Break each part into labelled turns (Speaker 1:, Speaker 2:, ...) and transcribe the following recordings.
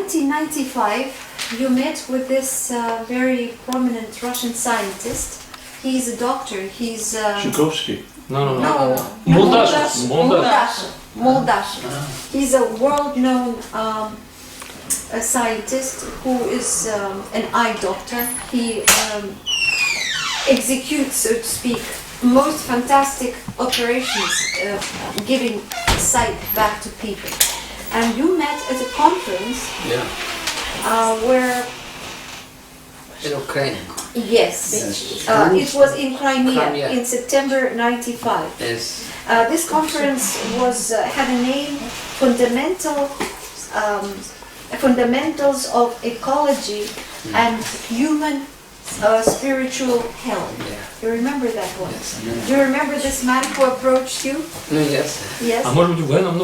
Speaker 1: 1995, you met with this very prominent Russian scientist. He's a doctor. He's
Speaker 2: Tchaikovsky.
Speaker 1: no. Moldashev. He's a world-known a scientist who is an eye doctor. He executes, so to speak, most fantastic operations, giving sight back to people. And you met at a conference where...
Speaker 3: In Ukraine.
Speaker 1: Yes. It was in Crimea in September 95.
Speaker 3: Yes.
Speaker 1: This conference had a name, Fundamentals of Ecology and Human Spiritual Health. You remember that one?
Speaker 3: Yes.
Speaker 1: Do you remember this man who approached you?
Speaker 3: Yes.
Speaker 1: Yes.
Speaker 4: А может быть, вы нам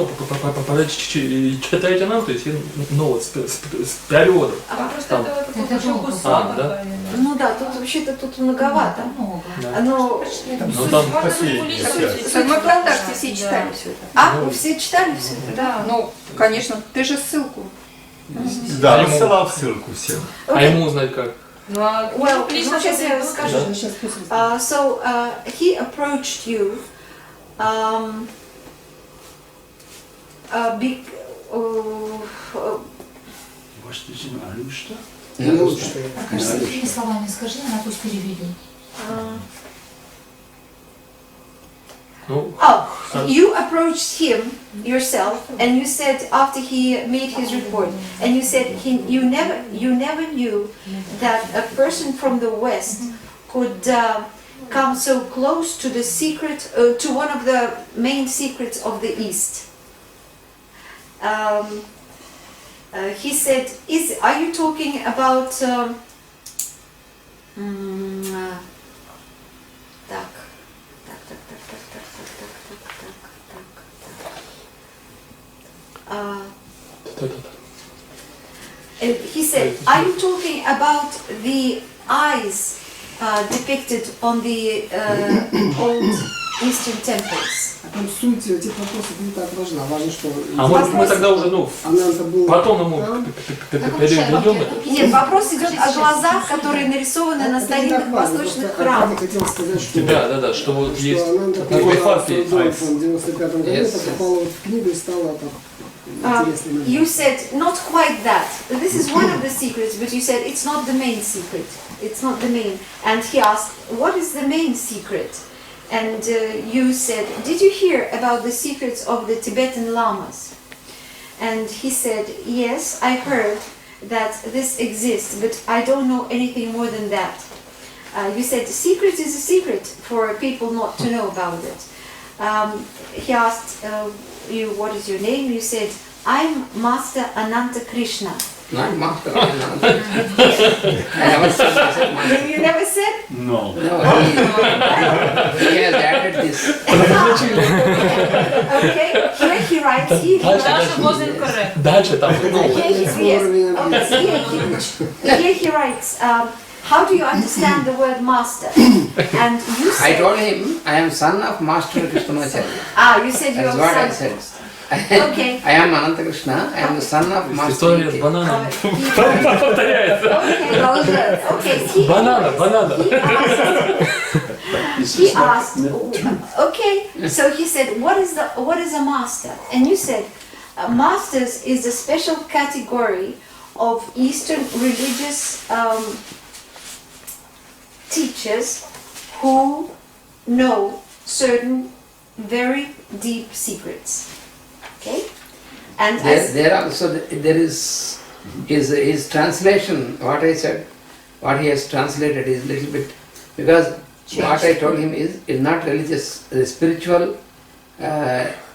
Speaker 4: читаете нам, то есть с переводом.
Speaker 5: Просто это такой кусок.
Speaker 4: Да?
Speaker 1: Ну да, тут вообще-то многовато. Но
Speaker 4: там
Speaker 6: Мы ВКонтакте все читали все это.
Speaker 1: вы все читали все это?
Speaker 6: Да, ну, конечно, ты же ссылку.
Speaker 2: Да, рассылал ссылку всем.
Speaker 4: А ему узнать как?
Speaker 1: Well, сейчас я скажу. So he approached you
Speaker 5: Какими словами скажи, она пусть переведет.
Speaker 1: You approached him yourself, and you said after he made his report, and you said you never knew that a person from the West could come so close to the secret, to one of the main secrets of the East. He said, "Are you talking about?" He said, "Are you talking about the eyes depicted on the old Eastern temples?"
Speaker 7: Там суть этих вопросов не так важна. Важно, что...
Speaker 4: А может мы тогда уже, потом ему переведем это?
Speaker 1: Нет, вопрос идет о глазах, которые нарисованы на старинных восточных храмах.
Speaker 7: Я хотел сказать, что...
Speaker 4: Да, что вот есть
Speaker 7: Ананта
Speaker 4: такой факт есть.
Speaker 7: в 95 году это попало в книгу и стало так интересным.
Speaker 1: You said not quite that. This is one of the secrets, but you said it's not the main secret. It's not the main. And he asked, what is the main secret? And you said, did you hear about the secrets of the Tibetan lamas? And he said, yes, I heard that this exists, but I don't know anything more than that. You said, secret is a secret for people not to know about it. He asked you, what is your name? You said, I'm Master Ananta Krishna.
Speaker 3: Not Master Ananta. I never said Master.
Speaker 1: You never said?
Speaker 2: No.
Speaker 3: No, he has added this.
Speaker 1: Okay, here he writes,
Speaker 5: Dasha was incorrect.
Speaker 4: Дальше там.
Speaker 1: here he writes, how do you understand the word master? And you said...
Speaker 3: I told him, I am son of Master Krishnamacharya.
Speaker 1: You said you
Speaker 3: That's
Speaker 1: are
Speaker 3: what I
Speaker 1: son.
Speaker 3: said.
Speaker 1: Okay.
Speaker 3: I am Ananta Krishna, I am the son of Master
Speaker 4: История с
Speaker 3: Krishna.
Speaker 4: бананом. Повторяется.
Speaker 1: Okay,
Speaker 4: Банана.
Speaker 1: He asked, okay, so he said, what is a master? And you said, masters is a special category of Eastern religious teachers who know certain very deep secrets. Okay? And
Speaker 3: There also there is his translation, what I said, what he has translated is little bit, because what I told him is not religious, spiritual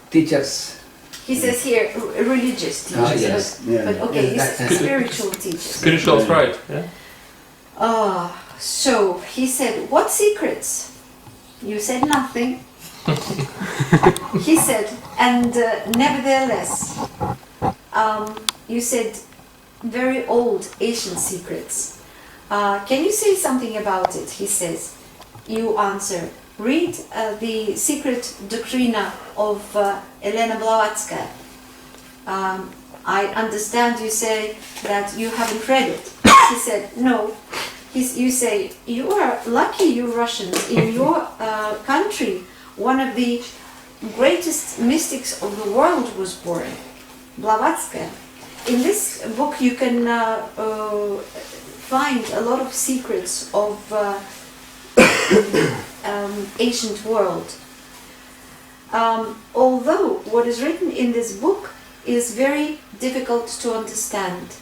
Speaker 3: teachers.
Speaker 1: he says here religious teachers,
Speaker 3: Yes.
Speaker 1: but okay, he said spiritual teachers.
Speaker 4: Spiritual pride. Yeah?
Speaker 1: So he said, what secrets? You said nothing. He said, and nevertheless, you said very old Asian secrets. Can you say something about it? He says. You answer, read the secret doctrina of Elena Blavatsky. I understand you say that you haven't read it. He said, no. You say, you are lucky, you Russians. In your country, one of the greatest mystics of the world was born, Blavatsky. In this book you can find a lot of secrets of ancient world. Although what is written in this book is very difficult to understand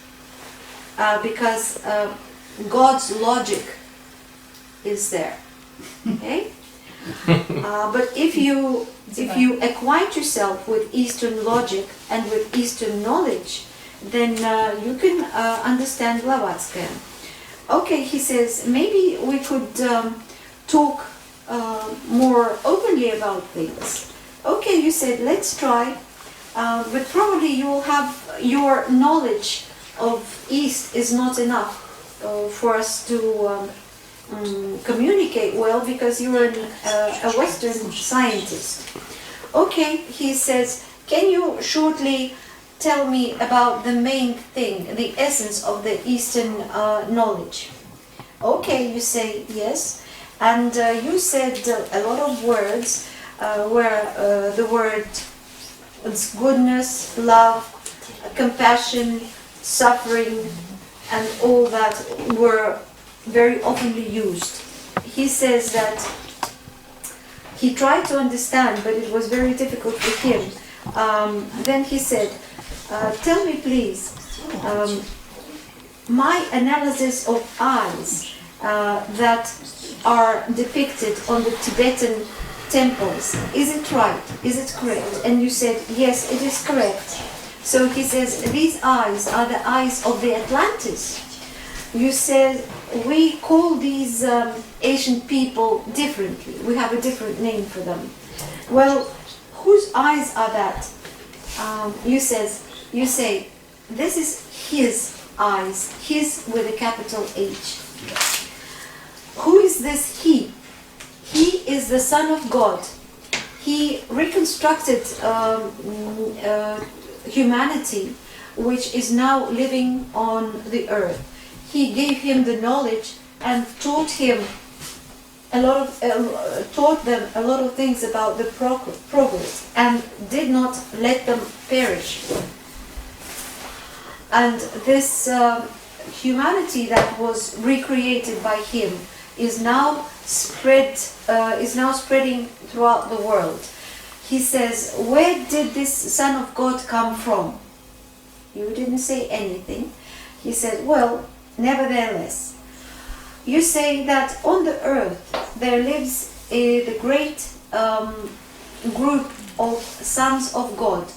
Speaker 1: because God's logic is there. Okay? But if you acquaint yourself with Eastern logic and with Eastern knowledge, then you can understand Blavatsky. Okay, he says, maybe we could talk more openly about things. Okay, you said, let's try, but probably you will have your knowledge of East is not enough for us to communicate well because you're a Western scientist. Okay, he says, can you shortly tell me about the main thing, the essence of the Eastern knowledge? Okay, you say yes, and you said a lot of words where the word goodness, love, compassion, suffering, and all that were very oftenly used. He says that he tried to understand, but it was very difficult for him. Then he said, tell me please, my analysis of eyes that are depicted on the Tibetan temples, is it right? Is it correct? And you said, yes, it is correct. So he says, these eyes are the eyes of the Atlantis. You said, we call these ancient people differently. We have a different name for them. Well, whose eyes are that? You say, this is his eyes, his with a capital H. Who is this he? He is the Son of God. He reconstructed humanity, which is now living on the earth. He gave him the knowledge and taught them a lot of things about the progress, and did not let them perish. And this humanity that was recreated by him is now spreading throughout the world. He says, where did this Son of God come from? You didn't say anything. He said, well, nevertheless, you say that on the earth there lives the great group of sons of God.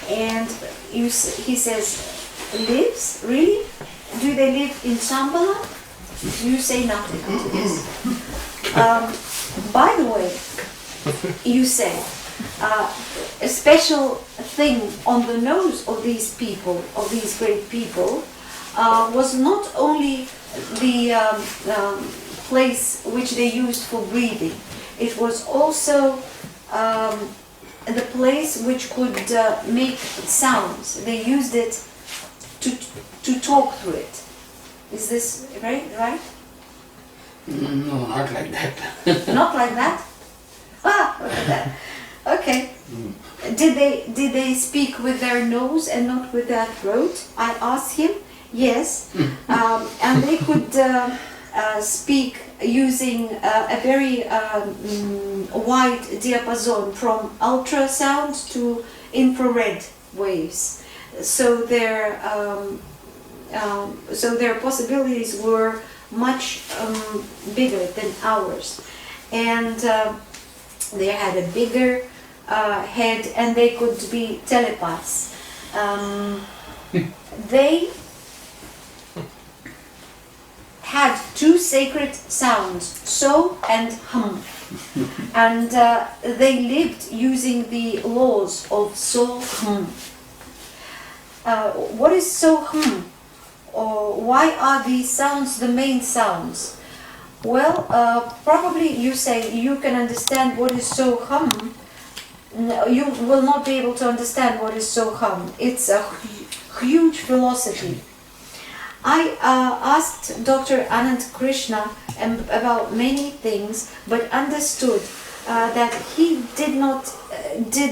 Speaker 1: And he says, lives? Really? Do they live in Shambhala? You say nothing to this. By the way, you say a special thing on the nose of these people, of these great people, was not only the place which they used for breathing. It was also the place which could make sounds. They used it to talk through it. Is this right?
Speaker 3: No, not like that.
Speaker 1: Not like that? Ah, look at that. Okay. Did they speak with their nose and not with their throat? I asked him. Yes. And they could speak using a very wide diapason from ultrasound to infrared waves. So their possibilities were much bigger than ours, and they had a bigger head, and they could be telepaths. They had two sacred sounds, so and hum, and they lived using the laws of so hum. What is so hum? Or why are these sounds the main sounds? Well, probably you say you can understand what is so hum you will not be able to understand what is Soham. It's a huge philosophy. I asked Dr. Ananta Krishna about many things, but understood that he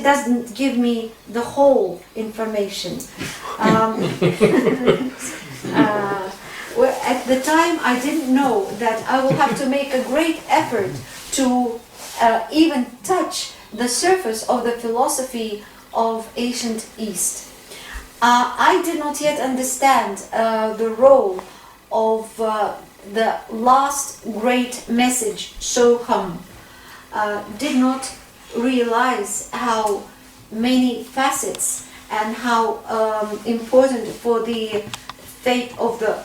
Speaker 1: doesn't give me the whole information. At the time, I didn't know that I will have to make a great effort to even touch the surface of the philosophy of ancient East. I did not yet understand the role of the last great message, Soham. Did not realize how many facets and how important for the fate of the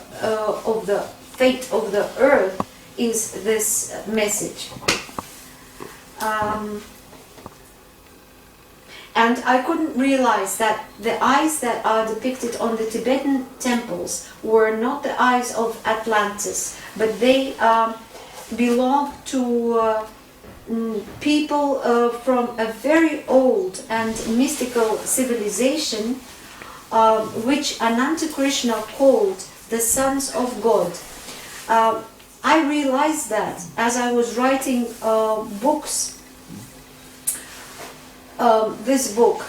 Speaker 1: earth is this message. And I couldn't realize that the eyes that are depicted on the Tibetan temples were not the eyes of Atlantis, but they belong to people from a very old and mystical civilization, which Ananta Krishna called the sons of God. I realized that as I was writing books. This book.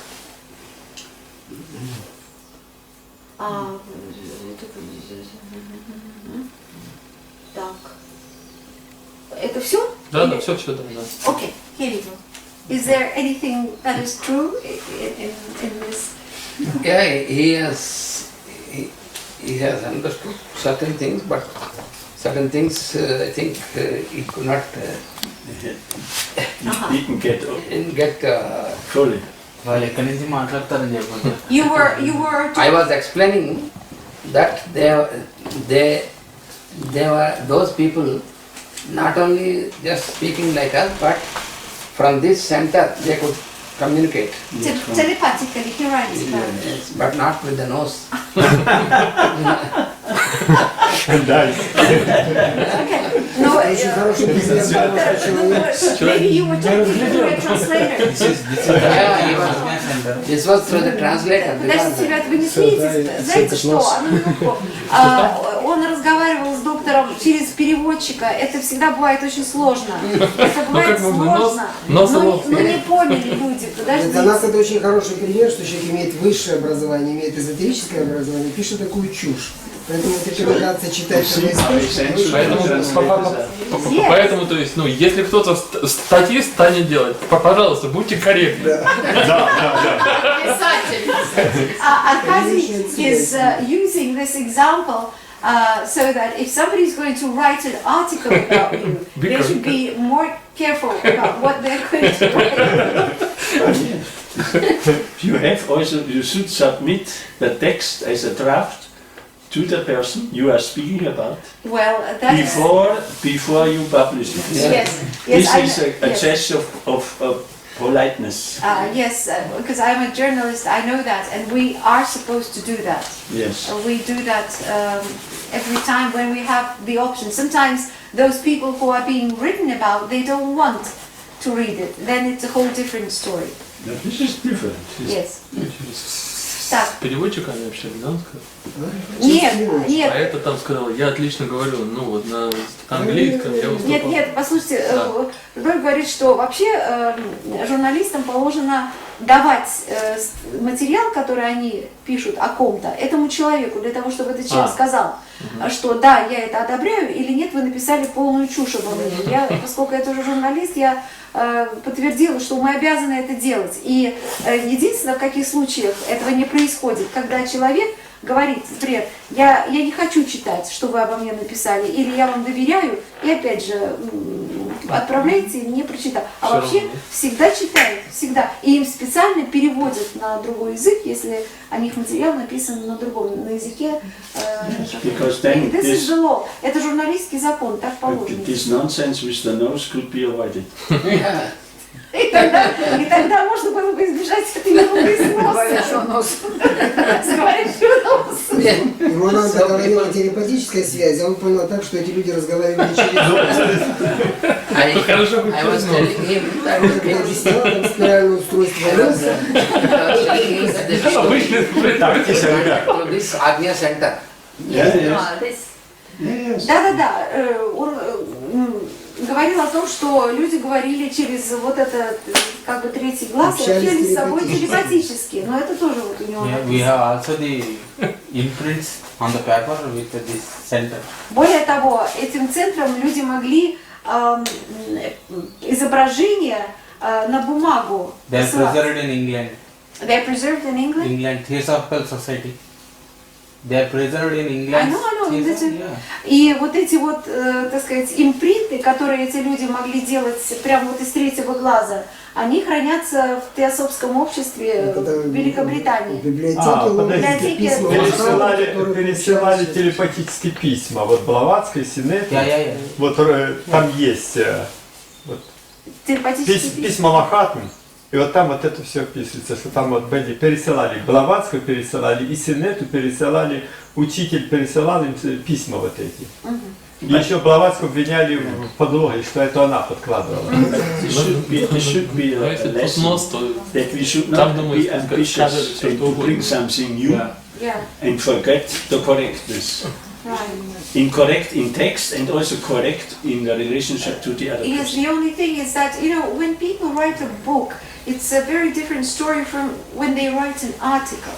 Speaker 1: Так. Это все?
Speaker 4: Да, да, все, да.
Speaker 1: Okay, here you go. Is there anything that is true in this?
Speaker 3: Yeah, he has understood certain things, but certain things I think he could not get
Speaker 2: fully.
Speaker 1: You were.
Speaker 3: I was explaining that they were those people not only just speaking like us, but from this center they could communicate.
Speaker 1: Telepathically, he writes.
Speaker 3: Yes, but not with the nose.
Speaker 1: Okay. No, maybe you were talking to a translator.
Speaker 3: This was through the translator.
Speaker 1: Подождите, ребят, вы не смеетесь. Знаете что? Он разговаривал с доктором через переводчика. Это всегда бывает очень сложно. Это бывает сложно. Но не поняли люди. Подождите.
Speaker 7: Для нас это очень хороший пример, что человек имеет высшее образование, имеет эзотерическое образование, пишет такую чушь. Поэтому эта рекомендация читать
Speaker 4: Поэтому, то есть, если кто-то статьи станет делать, пожалуйста, будьте корректны.
Speaker 1: Akazi is using this example so that if somebody is going to write an article about you, they should be more careful about what they're going to write.
Speaker 2: You should submit the text as a draft to the person you are speaking about.
Speaker 1: Well, that's
Speaker 2: before you publish it.
Speaker 1: Yes.
Speaker 2: This is a gesture of politeness.
Speaker 1: Yes, because I'm a journalist, I know that, and we are supposed to do that.
Speaker 2: Yes.
Speaker 1: We do that every time when we have the option. Sometimes those people who are being written about, they don't want to read it. Then it's a whole different story.
Speaker 2: No, this is different.
Speaker 1: Yes.
Speaker 4: С переводчиками общались, да, он сказал?
Speaker 1: Нет.
Speaker 4: А это там сказал, я отлично говорю, на английском я выступал.
Speaker 1: Нет, послушайте, Роль говорит, что вообще журналистам положено давать материал, который они пишут о ком-то, этому человеку, для того, чтобы этот человек сказал, что да, я это одобряю, или нет, вы написали полную чушь обо мне. Поскольку я тоже журналист, я подтвердила, что мы обязаны это делать. И единственное, в каких случаях этого не происходит, когда человек говорит, например, я не хочу читать, что вы обо мне написали, или я вам доверяю, и опять же отправляйте, не прочитав. А
Speaker 4: все
Speaker 1: вообще
Speaker 4: равно.
Speaker 1: всегда читают, всегда. И им специально переводят на другой язык, если о них материал написан на другом, на языке. This is the law. Это журналистский закон, так положено.
Speaker 2: This nonsense with the nose could be avoided.
Speaker 1: И тогда можно было бы избежать этой ерунды с носом. С говорящим носом.
Speaker 7: Ему Ананта говорил о телепатической связи, а он понял так, что эти люди разговаривали через...
Speaker 4: Хорошо,
Speaker 3: I was telling him that
Speaker 7: Он как объяснял нам спиральное устройство носа.
Speaker 4: Обычный
Speaker 2: Практика, ребят.
Speaker 3: To this Agnya center.
Speaker 1: Да-да-да, он говорил о том, что люди говорили через вот этот, как бы, третий глаз и общались с собой телепатически, но это тоже вот у него
Speaker 8: Yeah, we have also the imprints on the paper with this center.
Speaker 1: Более того, этим центром люди могли изображения на бумагу
Speaker 8: They are
Speaker 1: посылать.
Speaker 8: preserved in England.
Speaker 1: They are preserved in England?
Speaker 8: England Theosophical Society. They are preserved in England.
Speaker 1: I know.
Speaker 8: Yeah.
Speaker 1: И вот эти вот, так сказать, импринты, которые эти люди могли делать прямо вот из третьего глаза, они хранятся в Теософском обществе в Великобритании.
Speaker 7: В библиотеке,
Speaker 1: подождите,
Speaker 7: письма,
Speaker 9: Пересылали телепатические письма. Вот Блаватской, Синет,
Speaker 8: Yeah.
Speaker 9: вот там есть
Speaker 1: Телепатические
Speaker 9: письма Махатмы. И вот там вот это все описывается, что там вот Бэдди пересылали, Блаватскую пересылали, и Синету пересылали, учитель пересылал им письма вот эти. И еще Блаватскую обвиняли в подлоге, что это она подкладывала.
Speaker 2: It should be
Speaker 4: Но
Speaker 2: a
Speaker 4: если тут
Speaker 2: lesson
Speaker 4: нос, то
Speaker 2: that we should
Speaker 4: там,
Speaker 2: not
Speaker 4: думаю,
Speaker 2: be ambitious
Speaker 4: все
Speaker 2: and
Speaker 4: что
Speaker 2: to bring
Speaker 4: угодно.
Speaker 2: something new
Speaker 1: Yeah,
Speaker 2: and forget the correctness.
Speaker 1: right.
Speaker 2: Incorrect in text and also correct in the relationship to the other
Speaker 1: Yes,
Speaker 2: person.
Speaker 1: the only thing is that, you know, when people write a book, it's a very different story from when they write an article.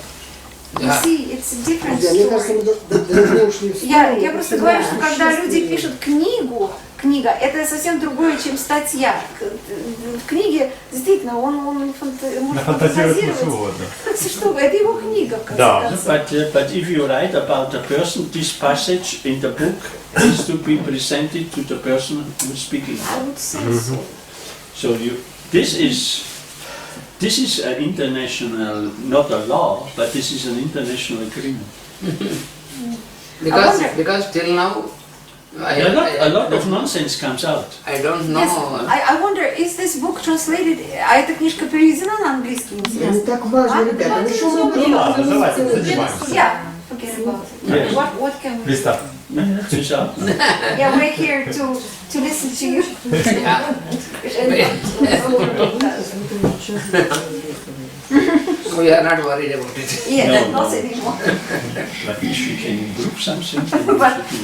Speaker 1: You
Speaker 3: Yeah.
Speaker 1: see, it's a different
Speaker 7: Мне кажется, мы
Speaker 1: story.
Speaker 7: давно ушли в сторону.
Speaker 1: Я просто говорю, что когда люди пишут книга, это совсем другое, чем статья. В книге, действительно, он может
Speaker 9: Нафантазировать
Speaker 1: фантазировать.
Speaker 9: что угодно.
Speaker 1: Что, это его книга, в конце
Speaker 9: Да.
Speaker 1: концов.
Speaker 2: But if you write about a person, this passage in the book is to be presented to the person who is speaking.
Speaker 1: I would say so.
Speaker 2: So this is an international, not a law, but this is an international agreement.
Speaker 3: Because till now,
Speaker 2: A lot of nonsense comes out.
Speaker 3: I don't know.
Speaker 1: Yes, I wonder, is this book translated? А эта книжка переведена на английский?
Speaker 7: Не
Speaker 1: Интересно.
Speaker 7: так важно, ребята. Ну что мы будем
Speaker 9: ладно, давайте
Speaker 7: целый день?
Speaker 9: занимаемся.
Speaker 1: Yeah, forget about it.
Speaker 2: Yes.
Speaker 1: What can we?
Speaker 9: Представь.
Speaker 2: It's out.
Speaker 1: Yeah, we're here to listen to you.
Speaker 3: So we are not worried about it.
Speaker 1: Yeah,
Speaker 2: No,
Speaker 1: not
Speaker 2: no.
Speaker 1: anymore.
Speaker 2: But if we can improve something,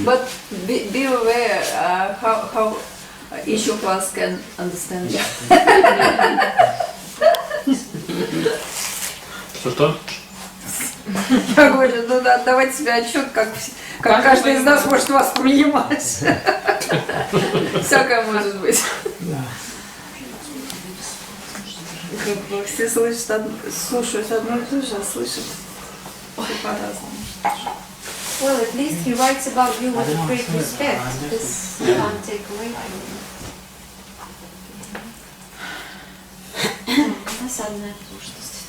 Speaker 6: But be aware how each of us can understand.
Speaker 4: Что?
Speaker 6: Я говорю, ну да, отдавать себе отчет, как каждый из нас может воспринимать. Всякое может быть. Как бы все слушают одно и то же, а слышат все по-разному.
Speaker 1: Well, at least he writes about you with a great respect. This you can't take away from him. Досадная слушательность.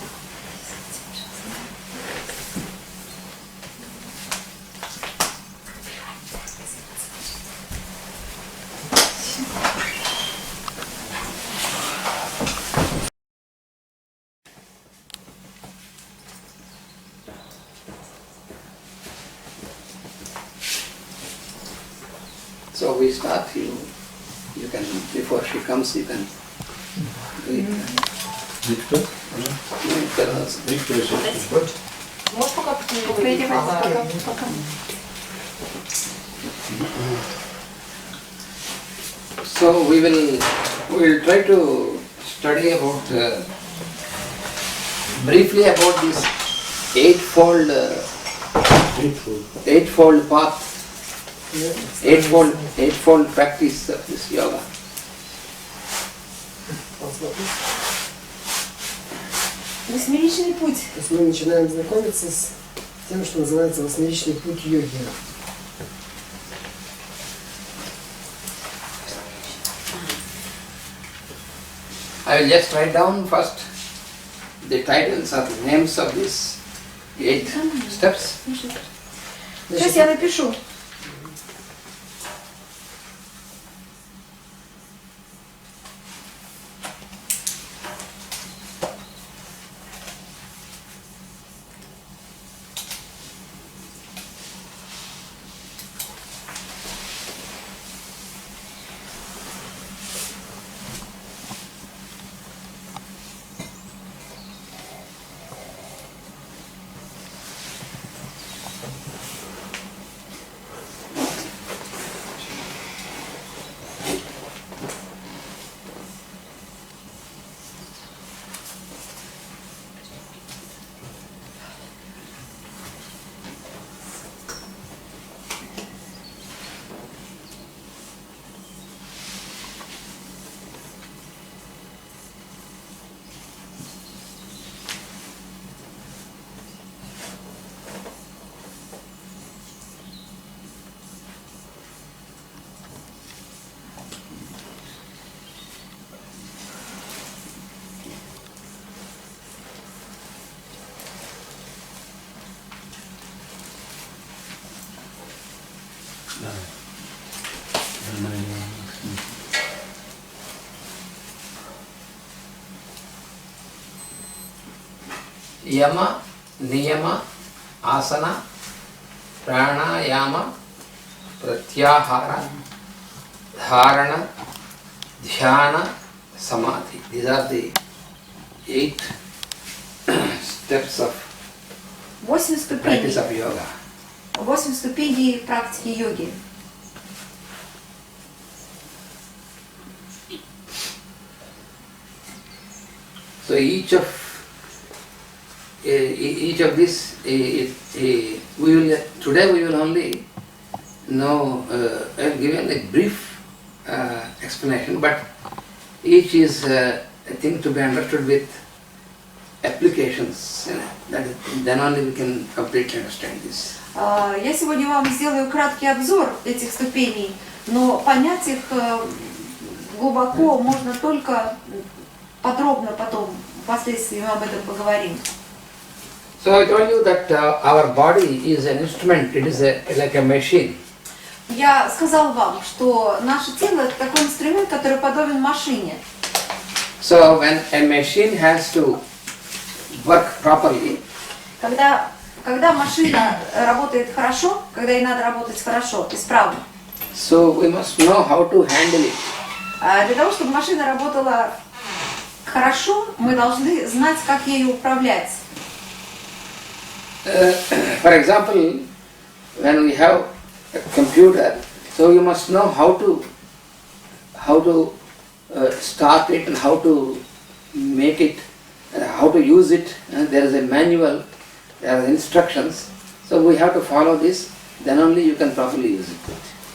Speaker 3: So we start, you can, before she comes, you can read.
Speaker 2: Victor,
Speaker 3: Tell us.
Speaker 2: Victor is
Speaker 5: Можешь пока
Speaker 3: So we will try to study about briefly about this eightfold path, eightfold practice of this yoga.
Speaker 1: Восьмеричный путь.
Speaker 7: То есть мы начинаем знакомиться с тем, что называется восьмеричный путь йоги.
Speaker 3: I will just write down first the titles or the names of these 8 steps.
Speaker 1: Сейчас я напишу.
Speaker 3: Yama, Niyama, Asana, Pranayama, Pratyahara, Dharana, Dhyana, Samadhi. These are the 8 steps of
Speaker 1: 8
Speaker 3: practice
Speaker 1: ступеней.
Speaker 3: of yoga.
Speaker 1: 8 ступеней практики йоги.
Speaker 3: So each of this, we will today we will only know, given a brief explanation, but each is a thing to be understood with applications. Then only we can completely understand this.
Speaker 1: Я сегодня вам сделаю краткий обзор этих ступеней, но понять их глубоко можно только подробно потом, впоследствии мы об этом поговорим.
Speaker 3: So I told you that our body is an instrument, it is like a machine.
Speaker 1: Я сказал вам, что наше тело это такой инструмент, который подобен машине.
Speaker 3: So when a machine has to work properly,
Speaker 1: Когда машина работает хорошо, когда ей надо работать хорошо, исправно,
Speaker 3: so we must know how to handle it.
Speaker 1: для того, чтобы машина работала хорошо, мы должны знать, как ею управлять.
Speaker 3: For example, when we have a computer, so you must know how to start it and how to make it, how to use it. There is a manual, there are instructions. So we have to follow this. Then only you can properly use it.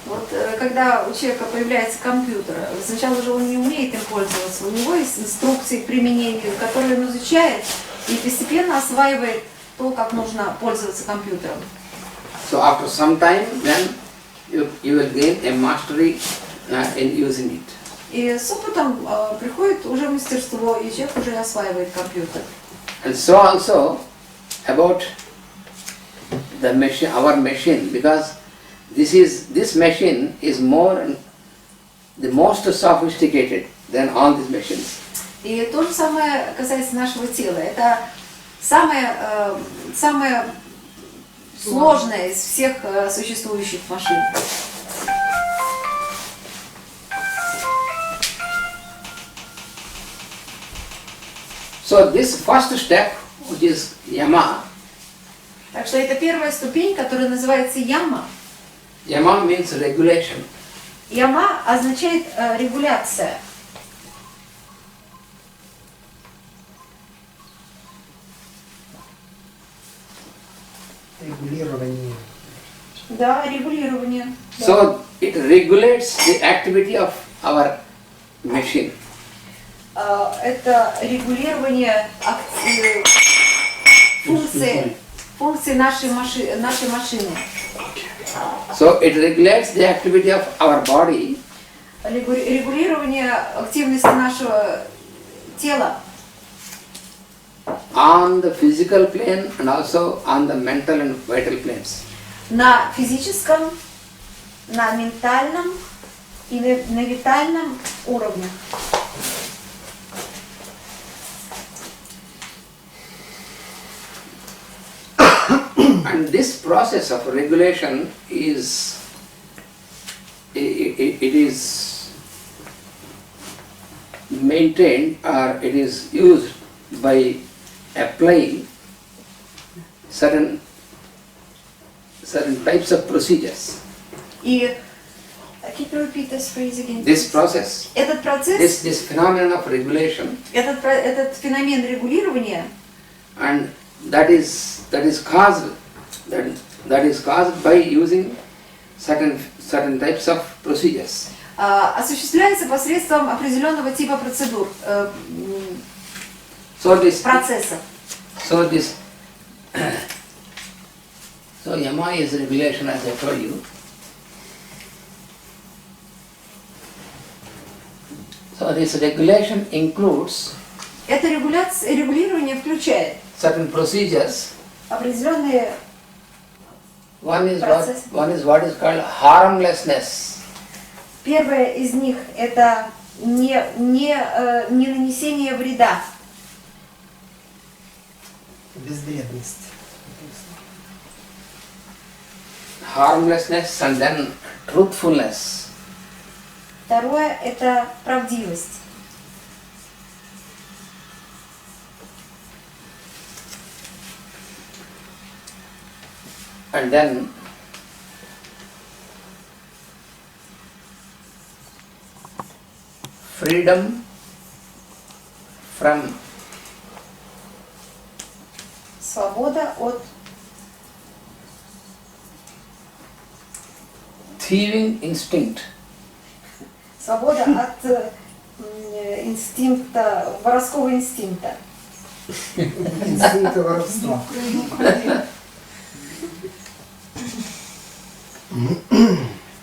Speaker 1: Вот когда у человека появляется компьютер, сначала же он не умеет им пользоваться, у него есть инструкции к применению, которые он изучает и постепенно осваивает то, как нужно пользоваться компьютером.
Speaker 3: So after some time, then you will gain a mastery in using it.
Speaker 1: И с опытом приходит уже мастерство, и человек уже осваивает компьютер.
Speaker 3: And so also about the machine, our machine, because this machine is the most sophisticated than all these machines.
Speaker 1: И то же самое касается нашего тела. Это самое сложное из всех существующих машин.
Speaker 3: So this first step, which is yama.
Speaker 1: Так что это первая ступень, которая называется яма.
Speaker 3: Yama means regulation.
Speaker 1: Яма означает регуляция.
Speaker 7: Регулирование.
Speaker 1: Да, регулирование.
Speaker 3: So it regulates the activity of our machine.
Speaker 1: Это регулирование функции нашей машины.
Speaker 3: So it regulates the activity of our body.
Speaker 1: Регулирование активности нашего тела.
Speaker 3: On the physical plane and also on the mental and vital planes.
Speaker 1: На физическом, на ментальном и на витальном уровне.
Speaker 3: And this process of regulation is maintained or it is used by applying certain types of procedures.
Speaker 1: И can you repeat this phrase again?
Speaker 3: This process,
Speaker 1: Этот процесс,
Speaker 3: this phenomenon of regulation,
Speaker 1: этот феномен регулирования,
Speaker 3: and that is caused by using certain types of procedures.
Speaker 1: осуществляется посредством определенного типа процедур, процессов.
Speaker 3: So yama is regulation, as I told you. So this regulation includes
Speaker 1: Это регулирование включает
Speaker 3: certain procedures
Speaker 1: определенные
Speaker 3: One is
Speaker 1: процесс.
Speaker 3: what is called harmlessness.
Speaker 1: Первое из них это не нанесение вреда.
Speaker 7: Безвредность.
Speaker 3: Harmlessness and then truthfulness.
Speaker 1: Второе это правдивость.
Speaker 3: And then freedom from
Speaker 1: Свобода от
Speaker 3: thieving instinct.
Speaker 1: свобода от инстинкта, воровского инстинкта.
Speaker 7: Инстинкта воровства.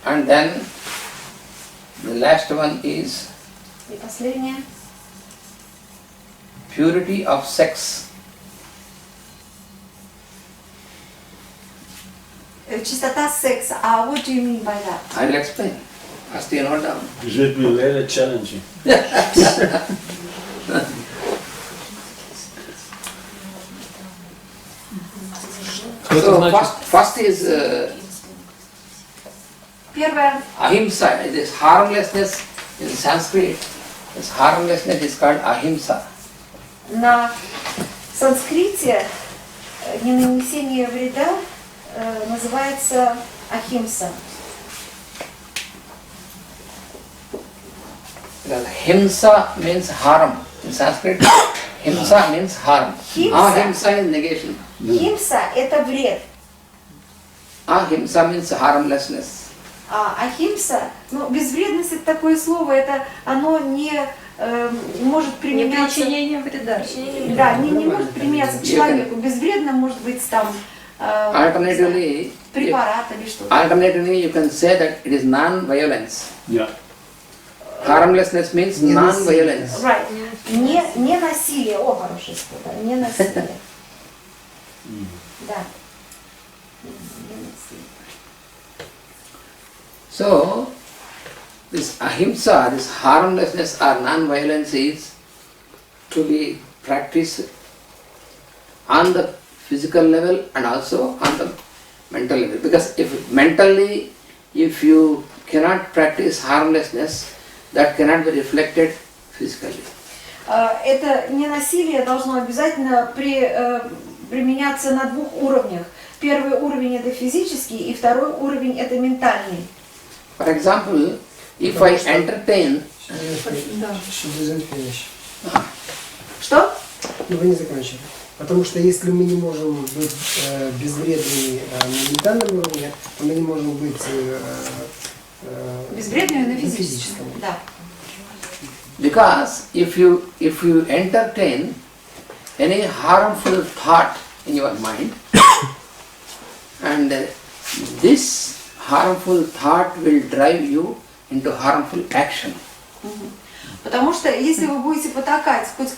Speaker 3: And then the last one is
Speaker 1: И последнее.
Speaker 3: purity of sex.
Speaker 1: Чистота секса. А what do you mean by that?
Speaker 3: I will explain. First you note down.
Speaker 2: It will be very challenging.
Speaker 3: So first is
Speaker 1: Первое.
Speaker 3: ahimsa. This harmlessness in Sanskrit. This harmlessness is called ahimsa.
Speaker 1: На санскрите ненанесение вреда называется ахимса.
Speaker 3: Because himsa means harm. In Sanskrit, himsa means harm.
Speaker 1: Himsa.
Speaker 3: Ahimsa is negation.
Speaker 1: Химса это вред.
Speaker 3: Ahimsa means harmlessness.
Speaker 1: А ахимса, ну, безвредность это такое слово, это оно не может применяться.
Speaker 6: Непричинение вреда.
Speaker 1: Да, не может применяться к человеку. Безвредно может быть там
Speaker 3: Alternatively,
Speaker 1: препарат или что-то.
Speaker 3: alternatively, you can say that it is non-violence.
Speaker 2: Yeah.
Speaker 3: Harmlessness means non-violence.
Speaker 1: Right. Не насилие. О, хорошее слово. Да. Не насилие. Да. Не насилие.
Speaker 3: So, this ahimsa, this harmlessness or non-violence is to be practiced on the physical level and also on the mental level. Because if mentally, if you cannot practice harmlessness, that cannot be reflected physically.
Speaker 1: Это ненасилие должно обязательно применяться на двух уровнях. Первый уровень это физический, и второй уровень это ментальный.
Speaker 3: For example, if I entertain,
Speaker 1: Что?
Speaker 7: Ну, вы не закончили. Потому что если мы не можем быть безвредными на ментальном уровне, то мы не можем быть
Speaker 1: Безвредными на физическом. Да.
Speaker 3: because if you entertain any harmful thought in your mind, and this harmful thought will drive you into harmful action.
Speaker 1: Потому что если вы будете потакать хоть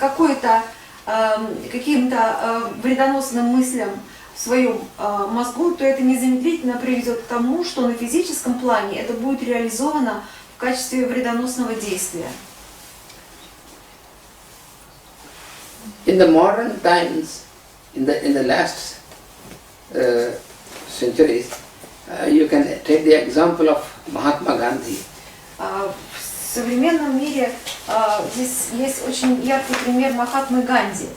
Speaker 1: каким-то вредоносным мыслям в своем мозгу, то это незамедлительно приведет к тому, что на физическом плане это будет реализовано в качестве вредоносного действия.
Speaker 3: In the modern times, in the last centuries, you can take the example of Mahatma Gandhi.
Speaker 1: В современном мире здесь есть очень яркий пример Махатмы Ганди.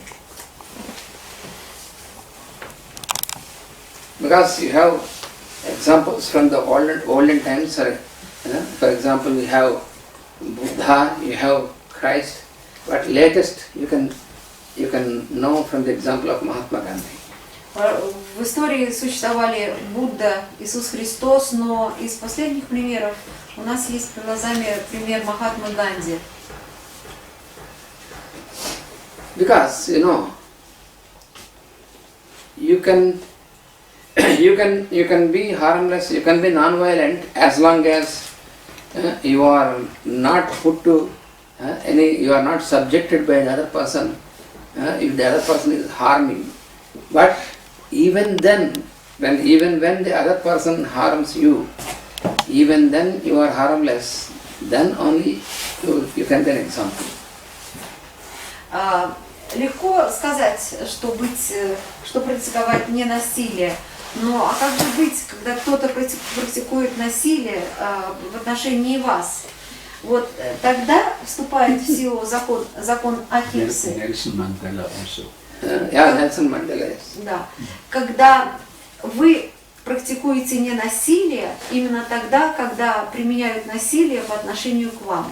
Speaker 3: Because you have examples from the olden times, for example, we have Buddha, you have Christ, but latest you can know from the example of Mahatma Gandhi.
Speaker 1: В истории существовали Будда, Иисус Христос, но из последних примеров у нас есть перед глазами пример Махатмы Ганди.
Speaker 3: Because you can be harmless, you can be non-violent as long as you are not put to you are not subjected by another person if the other person is harming. But even then, even when the other person harms you, even then you are harmless, then only you can be an example.
Speaker 1: Легко сказать, что практиковать не насилие, но а как же быть, когда кто-то практикует насилие в отношении вас? Вот тогда вступает в силу закон Ахимсы.
Speaker 2: Nelson Mandela also.
Speaker 3: Nelson Mandela.
Speaker 1: Да. Когда вы практикуете не насилие, именно тогда, когда применяют насилие по отношению к вам.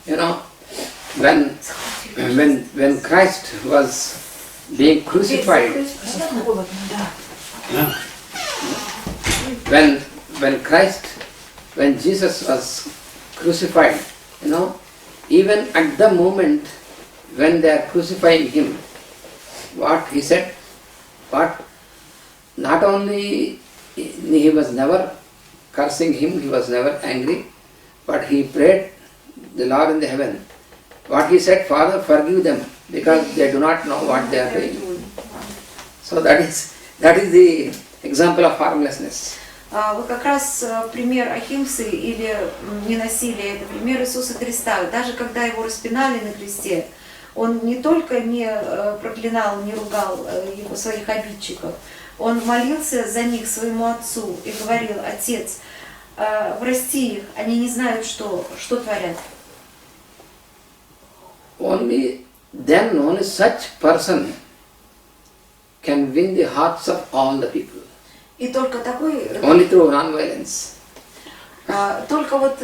Speaker 3: You know, when Christ was being crucified, when Jesus was crucified, you know, even at the moment when they are crucifying him, what he said, not only he was never cursing him, he was never angry, but he prayed the Lord in the heaven. What he said, Father, forgive them, because they do not know what they are doing. So that is the example of harmlessness.
Speaker 1: Вот как раз пример Ахимсы или ненасилия, это пример Иисуса Христа. Даже когда его распинали на кресте, он не только не проклинал, не ругал своих обидчиков, он молился за них своему отцу и говорил: Отец, прости их, они не знают, что творят.
Speaker 3: Only such person can win the hearts of all the people.
Speaker 1: И только такой...
Speaker 3: Only through non-violence.
Speaker 1: Только вот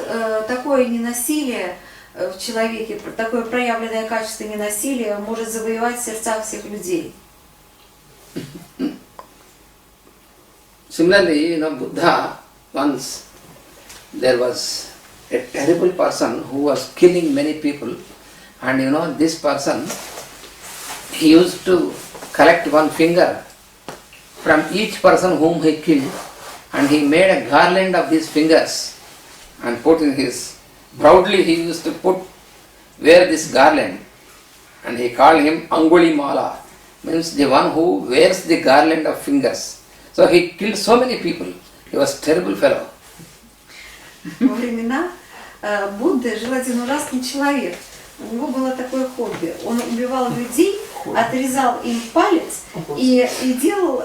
Speaker 1: такое ненасилие в человеке, такое проявленное качество ненасилия может завоевать сердца всех людей.
Speaker 3: Similarly, you know, Buddha, once there was a terrible person who was killing many people, and you know, this person, he used to collect one finger from each person whom he killed, and he made a garland of these fingers and put in his, proudly he used to wear this garland, and he called him Anguli Mala, means the one who wears the garland of fingers. So he killed so many people. He was a terrible fellow.
Speaker 1: Во времена Будды жил один ужасный человек. У него было такое хобби. Он убивал людей, отрезал им палец и делал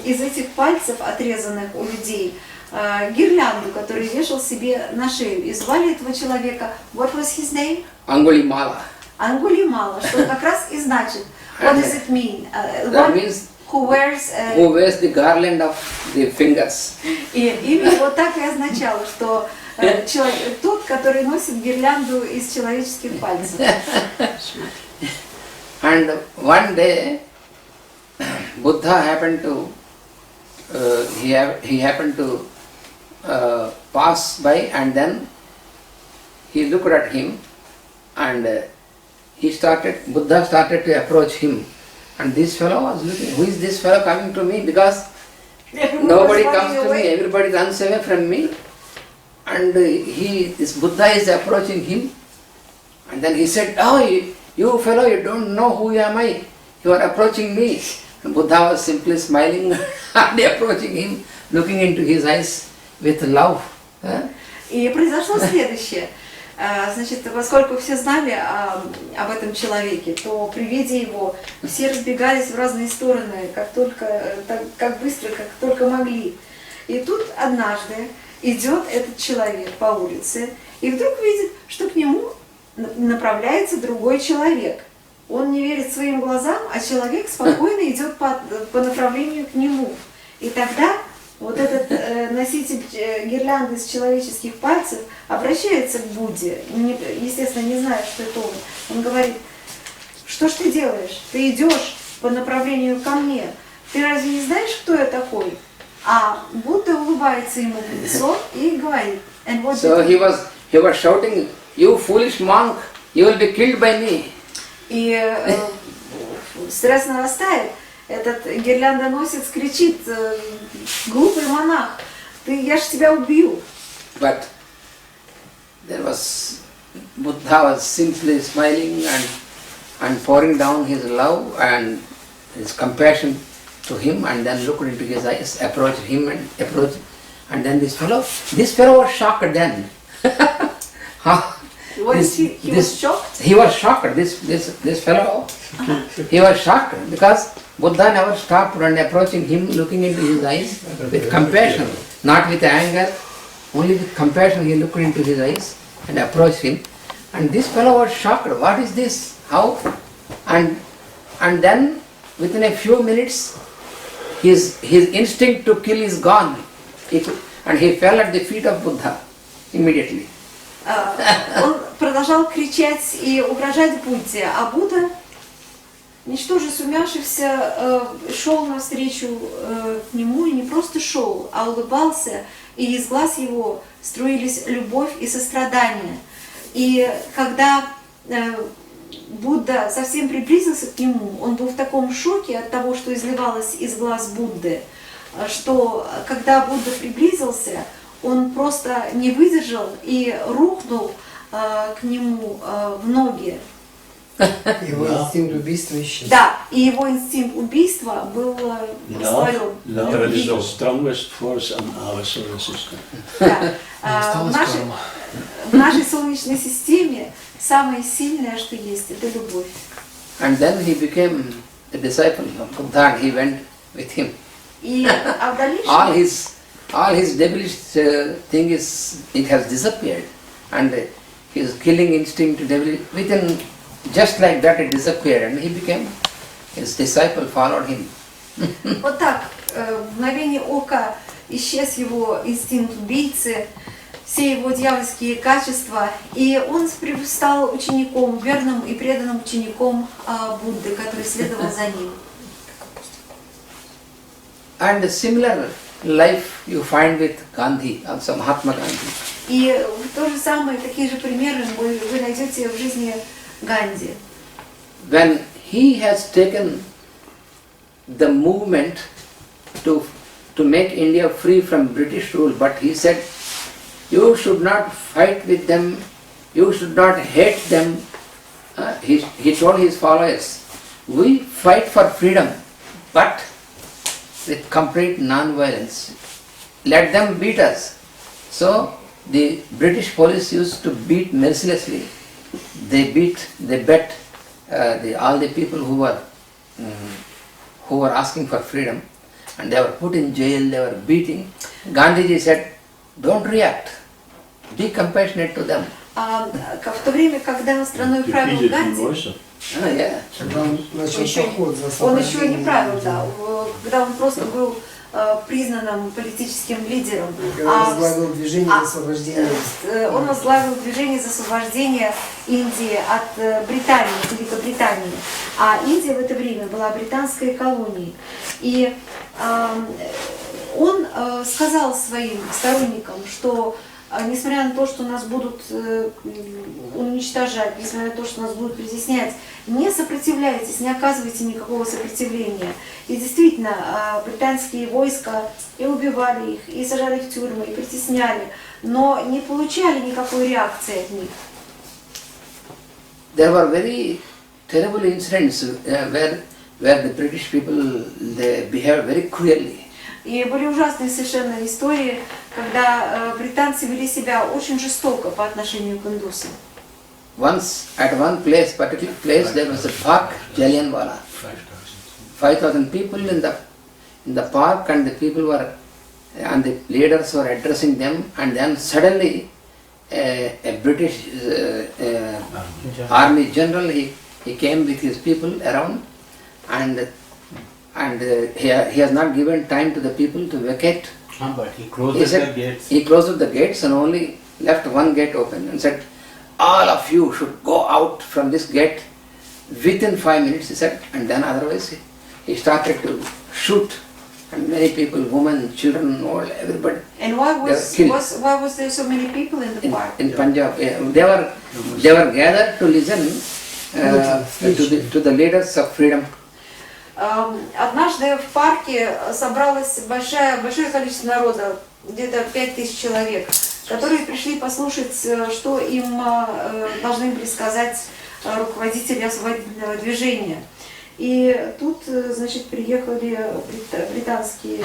Speaker 1: из этих пальцев, отрезанных у людей, гирлянду, которую вешал себе на шею. И звали этого человека, what was his name?
Speaker 3: Angulimala.
Speaker 1: Angulimala, что как раз и значит. What does it mean?
Speaker 3: That means
Speaker 1: who wears
Speaker 3: the garland of the fingers.
Speaker 1: И имя вот так и означало, что тот, который носит гирлянду из человеческих пальцев.
Speaker 3: And one day, Buddha happened to he happened to pass by, and then he looked at him, and Buddha started to approach him, and this fellow was looking, who is this fellow coming to me? Because nobody comes to me, everybody runs away from me. And this Buddha is approaching him, and then he said, "Oh, you fellow, you don't know who am I? You are approaching me." And Buddha was simply smiling and approaching him, looking into his eyes with love.
Speaker 1: И произошло следующее. Значит, поскольку все знали об этом человеке, то при виде его все разбегались в разные стороны, как быстро, как только могли. И тут однажды идет этот человек по улице и вдруг видит, что к нему направляется другой человек. Он не верит своим глазам, а человек спокойно идет по направлению к нему. И тогда вот этот носитель гирлянды из человеческих пальцев обращается к Будде, естественно, не зная, что это он. Он говорит: что ж ты делаешь? Ты идешь по направлению ко мне. Ты разве не знаешь, кто я такой? А Будда улыбается ему в лицо и говорит.
Speaker 3: So he was shouting, "You foolish monk, you will be killed by me."
Speaker 1: И стресс нарастает. Этот гирляндоносец кричит: глупый монах, я ж тебя убью.
Speaker 3: But Buddha was simply smiling and pouring down his love and his compassion to him and then looked into his eyes, approached him and then this fellow was shocked then.
Speaker 1: What is he? He was shocked?
Speaker 3: He was shocked, this fellow. He was shocked because Buddha never stopped and approaching him, looking into his eyes with compassion, not with anger, only with compassion he looked into his eyes and approached him. And this fellow was shocked, what is this? How? And then within a few minutes his instinct to kill is gone. And he fell at the feet of Buddha immediately.
Speaker 1: Он продолжал кричать и угрожать Будде, а Будда, ничтоже сумявшийся, шел навстречу к нему, и не просто шел, а улыбался, и из глаз его струились любовь и сострадание. И когда Будда совсем приблизился к нему, он был в таком шоке от того, что изливалось из глаз Будды, что когда Будда приблизился, он просто не выдержал и рухнул к нему в ноги.
Speaker 7: Его инстинкт убийства исчез.
Speaker 1: Да, и его инстинкт убийства был растворен.
Speaker 2: Love is the strongest force on our solar system.
Speaker 1: Да. В нашей Солнечной системе самое сильное, что есть, это любовь.
Speaker 3: And then he became a disciple of Buddha and he went with him.
Speaker 1: И в дальнейшем
Speaker 3: all his devilish thing it has disappeared, and his killing instinct within just like that it disappeared, and he became, his disciple followed him.
Speaker 1: Вот так, в мгновение ока исчез его инстинкт убийцы, все его дьявольские качества, и он стал учеником, верным и преданным учеником Будды, который следовал за ним.
Speaker 3: And a similar life you find with Gandhi, also Mahatma Gandhi.
Speaker 1: И то же самое, такие же примеры вы найдете в жизни Ганди.
Speaker 3: When he has taken the movement to make India free from British rule, but he said, you should not fight with them, you should not hate them. He told his followers, we fight for freedom, but with complete non-violence. Let them beat us. So the British police used to beat mercilessly. They bet all the people who were asking for freedom, and they were put in jail, they were beating. Gandhiji said, don't react, be compassionate to them.
Speaker 1: В то время, когда страной правил Ганди, он еще не правил, да, когда он просто был признанным политическим лидером.
Speaker 7: Он возглавил движение за освобождение.
Speaker 1: Он возглавил движение за освобождение Индии от Британии, Великобритании. А Индия в это время была британской колонией. И он сказал своим сторонникам, что несмотря на то, что нас будут уничтожать, несмотря на то, что нас будут притеснять, не сопротивляйтесь, не оказывайте никакого сопротивления. И действительно, британские войска и убивали их, и сажали в тюрьмы, и притесняли, но не получали никакой реакции от них.
Speaker 3: There were very terrible incidents where the British people they behaved very cruelly.
Speaker 1: И были ужасные совершенно истории, когда британцы вели себя очень жестоко по отношению к индусам.
Speaker 3: Once at one place, particular place, there was a park, Jallianwala. 5,000 people in the park, and the people were, and the leaders were addressing them, and then suddenly a British army general, he came with his people around, and he has not given time to the people to vacate.
Speaker 8: But he closed the gates.
Speaker 3: He closed the gates and only left one gate open and said, all of you should go out from this gate within 5 minutes, he said, and then otherwise he started to shoot, and many people, women, children, all, everybody.
Speaker 1: And why was there so many people in the park?
Speaker 3: In Punjab, they were gathered to listen to the leaders of freedom.
Speaker 1: Однажды в парке собралось большое количество народа, где-то 5000 человек, которые пришли послушать, что им должны были сказать руководители освободительного движения. И тут, значит, приехали британские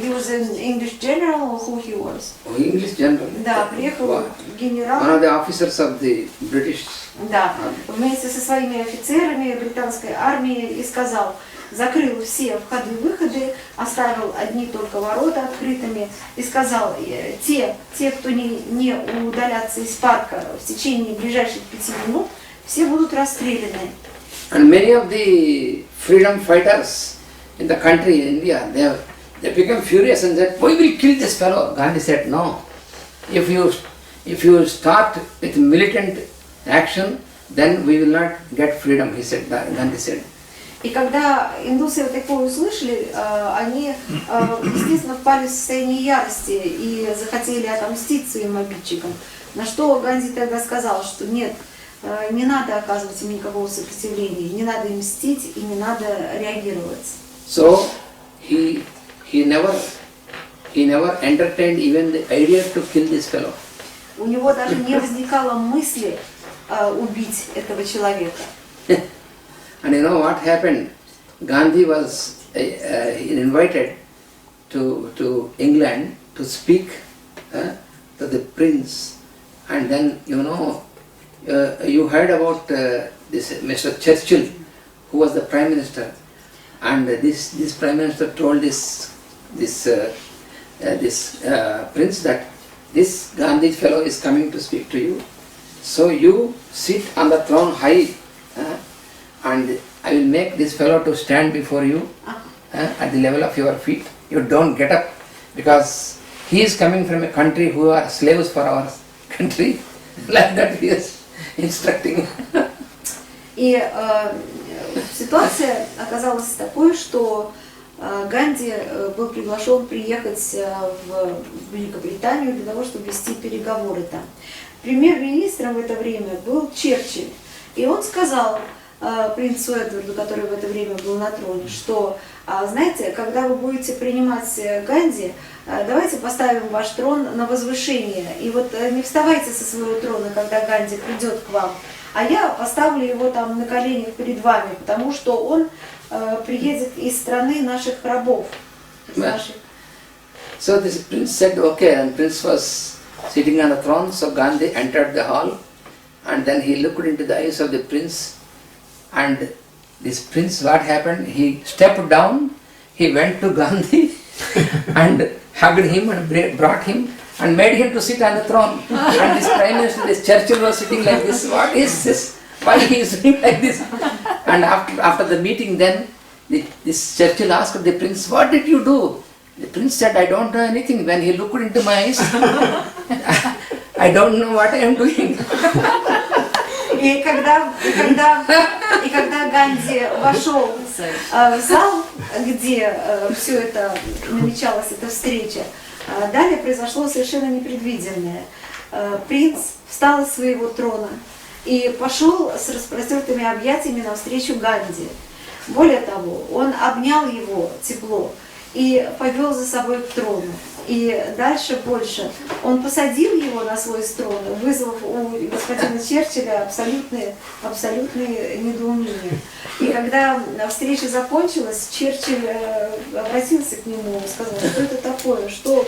Speaker 1: he was an English general or who he was?
Speaker 3: English general.
Speaker 1: Да, приехал генерал.
Speaker 3: One of the officers of the British.
Speaker 1: Да, вместе со своими офицерами британской армии и сказал, закрыл все входы-выходы, оставил одни только ворота открытыми и сказал, те, кто не удалятся из парка в течение ближайших 5 минут, все будут расстреляны.
Speaker 3: And many of the freedom fighters in the country, in India, they became furious and said, "We will kill this fellow." Gandhi said, "No. If you start with militant action, then we will not get freedom." He said. Gandhi said.
Speaker 1: И когда индусы вот такое услышали, они, естественно, впали в состояние ярости и захотели отомстить своим обидчикам. На что Ганди тогда сказал, что нет, не надо оказывать им никакого сопротивления, не надо им мстить и не надо реагировать.
Speaker 3: So he never entertained even the idea to kill this fellow.
Speaker 1: У него даже не возникало мысли убить этого человека.
Speaker 3: And you know what happened? Gandhi was invited to England to speak to the prince, and then you heard about this Mr. Churchill, who was the prime minister, and this prime minister told this prince that this Gandhi fellow is coming to speak to you, so you sit on the throne high. And I will make this fellow to stand before you at the level of your feet. You don't get up because he is coming from a country who are slaves for our country. Like that he is instructing.
Speaker 1: И ситуация оказалась такой, что Ганди был приглашен приехать в Великобританию для того, чтобы вести переговоры там. Премьер-министром в это время был Черчилль. И он сказал принцу Эдварду, который в это время был на троне, что, знаете, когда вы будете принимать Ганди, давайте поставим ваш трон на возвышение. И вот не вставайте со своего трона, когда Ганди придет к вам, а я поставлю его там на коленях перед вами, потому что он приедет из страны наших рабов.
Speaker 3: So this prince said, okay, and prince was sitting on the throne, so Gandhi entered the hall, and then he looked into the eyes of the prince. And this prince, what happened? He stepped down, he went to Gandhi and hugged him and brought him and made him to sit on the throne. And this prime minister, this Churchill was sitting like this. What is this? Why he is doing like this? And after the meeting then, this Churchill asked the prince, what did you do? The prince said, I don't know anything. When he looked into my eyes, I don't know what I am doing.
Speaker 1: И когда Ганди вошел в зал, где все это намечалась, эта встреча, далее произошло совершенно непредвиденное. Принц встал из своего трона и пошел с распростертыми объятиями навстречу Ганди. Более того, он обнял его тепло и повел за собой к трону. И дальше больше. Он посадил его на свой трон, вызвав у господина Черчилля абсолютное недоумение. И когда встреча закончилась, Черчилль обратился к нему и сказал, что это такое, что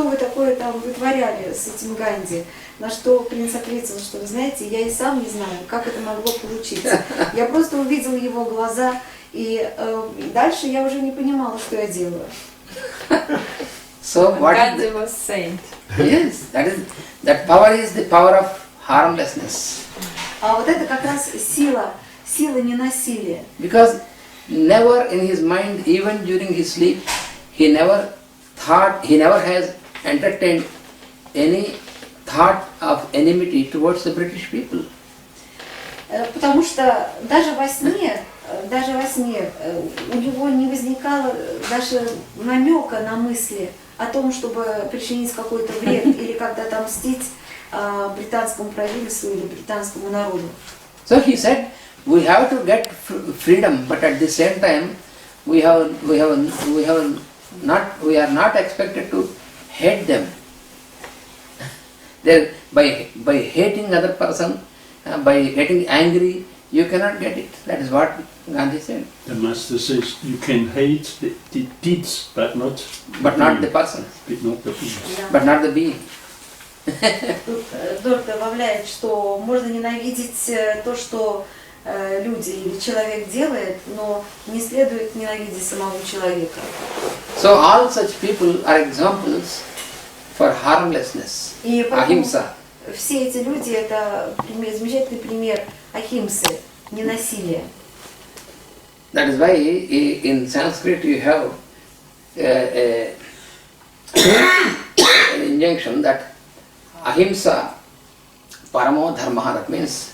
Speaker 1: вы такое там вытворяли с этим Ганди. На что принц ответил, что вы знаете, я и сам не знаю, как это могло получиться. Я просто увидел его глаза, и дальше я уже не понимала, что я делаю.
Speaker 3: So what
Speaker 5: Gandhi was saint.
Speaker 3: Yes, that power is the power of harmlessness.
Speaker 1: А вот это как раз сила ненасилия.
Speaker 3: Because never in his mind, even during his sleep, he never has entertained any thought of enmity towards the British people.
Speaker 1: Потому что даже во сне у него не возникало даже намека на мысли о том, чтобы причинить какой-то вред или как-то отомстить британскому правительству или британскому народу.
Speaker 3: So he said, we have to get freedom, but at the same time, we are not expected to hate them. By hating other person, by getting angry, you cannot get it. That is what Gandhi said.
Speaker 2: The master says you can hate the deeds, but not
Speaker 3: the person,
Speaker 2: not the being.
Speaker 3: but not the being.
Speaker 1: Тут Дор добавляет, что можно ненавидеть то, что люди или человек делает, но не следует ненавидеть самого человека.
Speaker 3: So all such people are examples for harmlessness,
Speaker 1: И поэтому
Speaker 3: ahimsa.
Speaker 1: все эти люди это замечательный пример ахимсы, ненасилия.
Speaker 3: That is why in Sanskrit you have an injunction that ahimsa paramo dharma. That means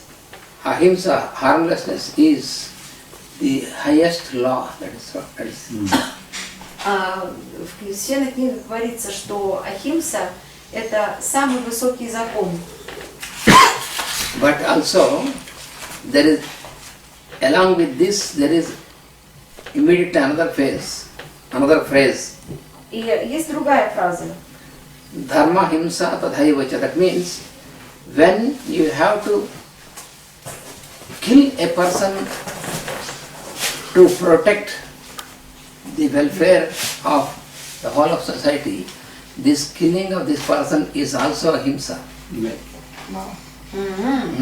Speaker 3: ahimsa, harmlessness, is the highest law. That is.
Speaker 1: В священных книгах говорится, что ахимса это самый высокий закон.
Speaker 3: But also there is, along with this, there is immediately another phrase.
Speaker 1: И есть другая фраза.
Speaker 3: Dharma himsa tadhaivacha. That means when you have to kill a person to protect the welfare of the whole of society, this killing of this person is also ahimsa.
Speaker 2: Yeah.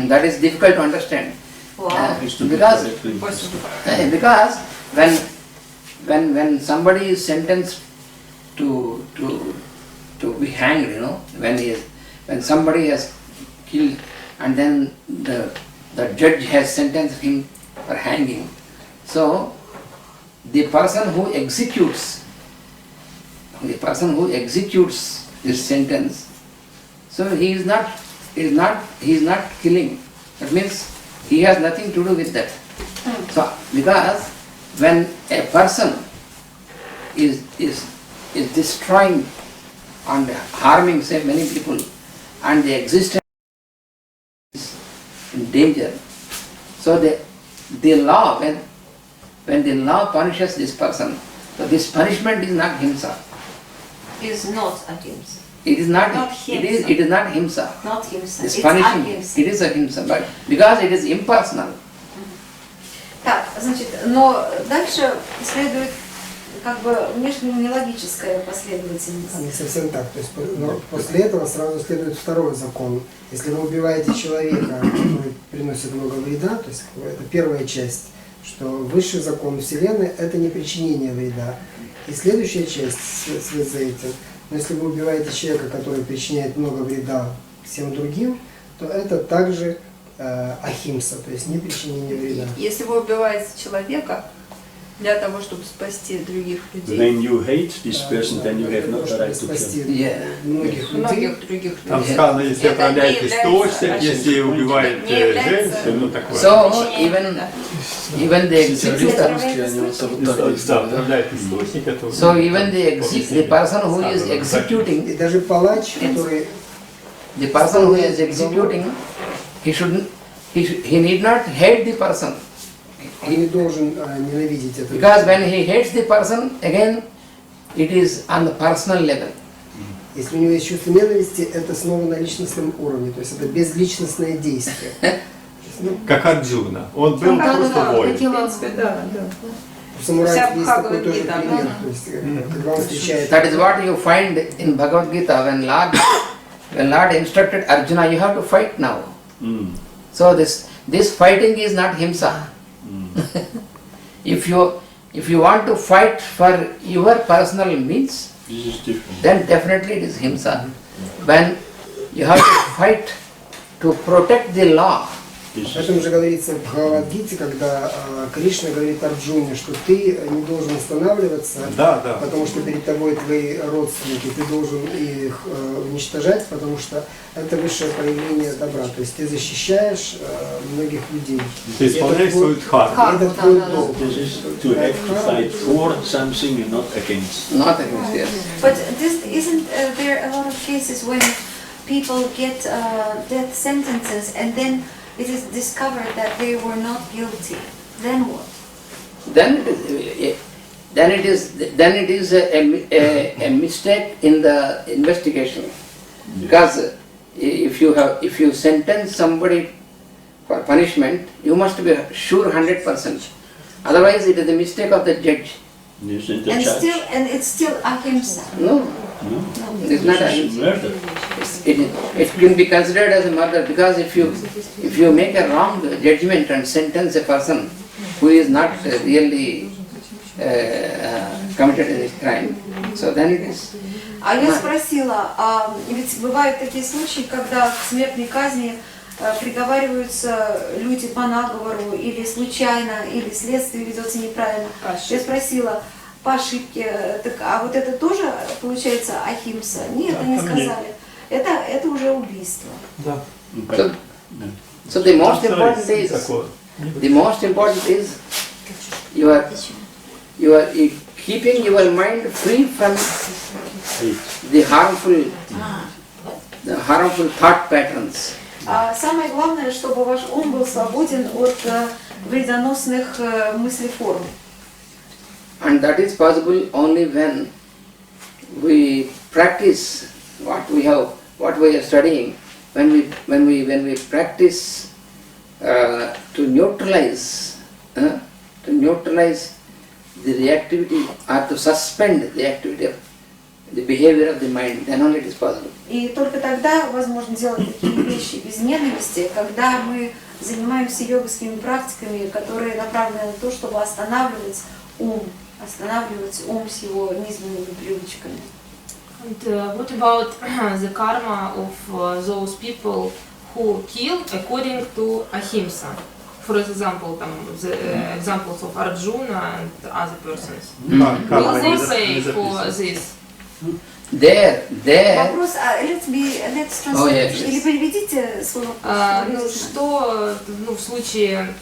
Speaker 3: That is difficult to understand.
Speaker 1: Wow.
Speaker 3: Because when somebody is sentenced to be hanged, when somebody has killed and then the judge has sentenced him for hanging, so the person who executes this sentence, so he is not killing. That means he has nothing to do with that. So because when a person is destroying and harming, say, many people, and the existence is in danger, so the law, when the law punishes this person, so this punishment is not himsa.
Speaker 1: Is not ahimsa.
Speaker 3: It is not.
Speaker 1: Not
Speaker 3: It is not himsa.
Speaker 1: Not himsa.
Speaker 3: This
Speaker 1: It's
Speaker 3: punishing.
Speaker 1: ahimsa.
Speaker 3: It is ahimsa, but because it is impersonal.
Speaker 1: Так, значит, но дальше следует как бы внешне нелогическая последовательность.
Speaker 7: Не совсем так. То есть, но после этого сразу следует второй закон. Если вы убиваете человека, который приносит много вреда, то есть это первая часть, что высший закон Вселенной – это не причинение вреда. И следующая часть вслед за этим. Но если вы убиваете человека, который причиняет много вреда всем другим, то это также ахимса, то есть не причинение вреда.
Speaker 6: Если вы убиваете человека для того, чтобы спасти других людей,
Speaker 2: When you hate this person, then you have no right to
Speaker 7: Спасти
Speaker 2: kill.
Speaker 7: многих людей.
Speaker 6: многих других
Speaker 9: Там
Speaker 6: людей.
Speaker 9: сказано, если
Speaker 6: Это
Speaker 9: отравляет
Speaker 6: не является
Speaker 9: источник, если убивает
Speaker 6: не является
Speaker 9: женщину, ну такое.
Speaker 3: So even the executor,
Speaker 9: Да, отравляет источник, это...
Speaker 3: so even the person who is executing,
Speaker 7: И даже палач, который
Speaker 3: the person who is executing, he need not hate the person.
Speaker 7: он не должен ненавидеть этого.
Speaker 3: Because when he hates the person, again, it is on the personal level.
Speaker 7: Если у него есть чувство ненависти, это снова на личностном уровне, то есть это безличностное действие.
Speaker 9: Как Арджуна. Он был просто воин.
Speaker 6: В принципе, да.
Speaker 7: У самураев есть такой тоже
Speaker 6: Бхагавад-гита,
Speaker 7: пример, то есть когда он встречает...
Speaker 3: That is what you find in Bhagavad Gita when Lord instructed Arjuna, you have to fight now. So this fighting is not himsa. If you want to fight for your personal means,
Speaker 2: This is different.
Speaker 3: then definitely it is himsa. When you have to fight to protect the law,
Speaker 7: Поэтому же говорится в Бхагавад-гите, когда Кришна говорит Арджуне, что ты не должен останавливаться, потому что перед тобой твои родственники, ты должен их уничтожать, потому что это высшее проявление добра. То есть ты защищаешь многих людей.
Speaker 9: Ты исполняешь свою дхарму.
Speaker 7: Это твой долг.
Speaker 2: This is to have to fight for something and not against.
Speaker 3: not against yes.
Speaker 1: But isn't there a lot of cases when people get death sentences and then it is discovered that they were not guilty? Then what?
Speaker 3: Then it is a mistake in the investigation. Because if you sentence somebody for punishment, you must be sure 100%. Otherwise, it is the mistake of the judge.
Speaker 2: Yes, in the
Speaker 1: And
Speaker 2: church.
Speaker 1: it's still ahimsa.
Speaker 3: No,
Speaker 2: No?
Speaker 3: it's not
Speaker 2: It's
Speaker 3: ahimsa.
Speaker 2: murder.
Speaker 3: It can be considered as a murder because if you make a wrong judgment and sentence a person who is not really committed any crime, so then it is.
Speaker 1: А я спросила, ведь бывают такие случаи, когда к смертной казни приговариваются люди по наговору, или случайно, или следствие ведется неправильно. Я спросила, по ошибке, так, а вот это тоже получается ахимса? Нет, они сказали. Это уже убийство.
Speaker 9: Да.
Speaker 3: So the most important is you are keeping your mind free from the harmful thought patterns.
Speaker 1: Самое главное, чтобы ваш ум был свободен от вредоносных мыслеформ.
Speaker 3: And that is possible only when we practice what we are studying. When we practice to neutralize the reactivity or to suspend the activity of the behavior of the mind, then only it is possible.
Speaker 1: И только тогда возможно делать такие вещи без ненависти, когда мы занимаемся йоговскими практиками, которые направлены на то, чтобы останавливать ум с его низменными привычками.
Speaker 5: And what about the karma of those people who kill according to ahimsa? For example, the examples of Arjuna and other persons. Will they pay for this?
Speaker 3: There.
Speaker 1: Вопрос, let's translate, или переведите свой вопрос.
Speaker 5: Что в случае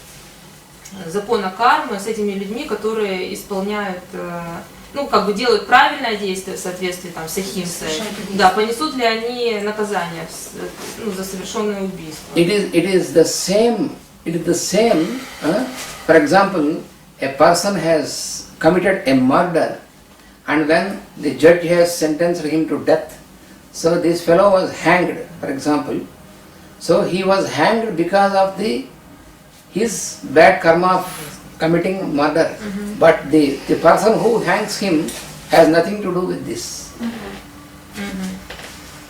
Speaker 5: закона кармы с этими людьми, которые исполняют, делают правильное действие в соответствии с ахимсой, да, понесут ли они наказание за совершенное убийство?
Speaker 3: It is the same. For example, a person has committed a murder, and when the judge has sentenced him to death, so this fellow was hanged, for example. So he was hanged because of his bad karma of committing murder. But the person who hangs him has nothing to do with this.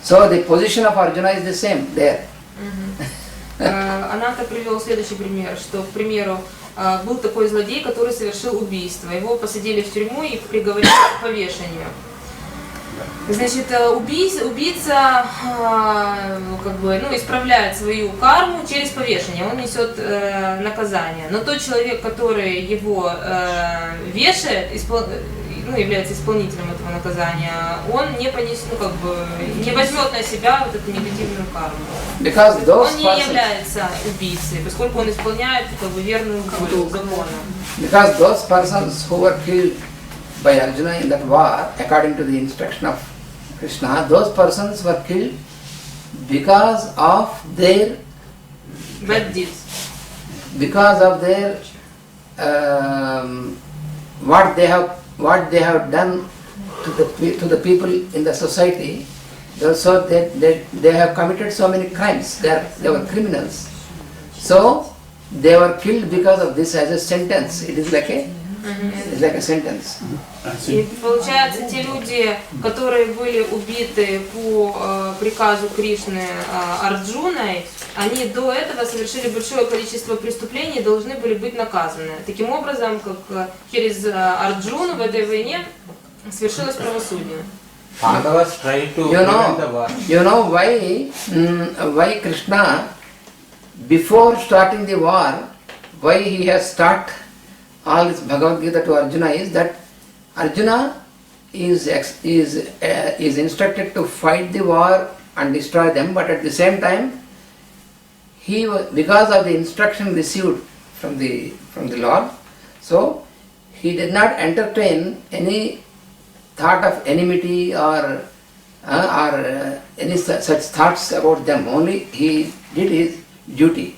Speaker 3: So the position of Arjuna is the same there.
Speaker 5: Ананта привел следующий пример, что, к примеру, был такой злодей, который совершил убийство. Его посадили в тюрьму и приговорили к повешению. Значит, убийца исправляет свою карму через повешение, он несет наказание. Но тот человек, который его вешает, является исполнителем этого наказания, он не возьмет на себя вот эту негативную карму. Он не является убийцей, поскольку он исполняет верную волю закона.
Speaker 3: Because those persons who were killed by Arjuna in that war, according to the instruction of Krishna, those persons were killed because of their
Speaker 5: bad deeds.
Speaker 3: Because of their what they have done to the people in the society. So they have committed so many crimes. They were criminals. So they were killed because of this as a sentence. It is like a sentence.
Speaker 5: И получается, те люди, которые были убиты по приказу Кришны Арджуной, они до этого совершили большое количество преступлений и должны были быть наказаны. Таким образом, как через Арджуну в этой войне свершилось правосудие.
Speaker 3: You know why Krishna, before starting the war, why he has taught all this Bhagavad Gita to Arjuna is that Arjuna is instructed to fight the war and destroy them, but at the same time, because of the instruction received from the Lord, so he did not entertain any thought of enmity or any such thoughts about them. Only he did his duty.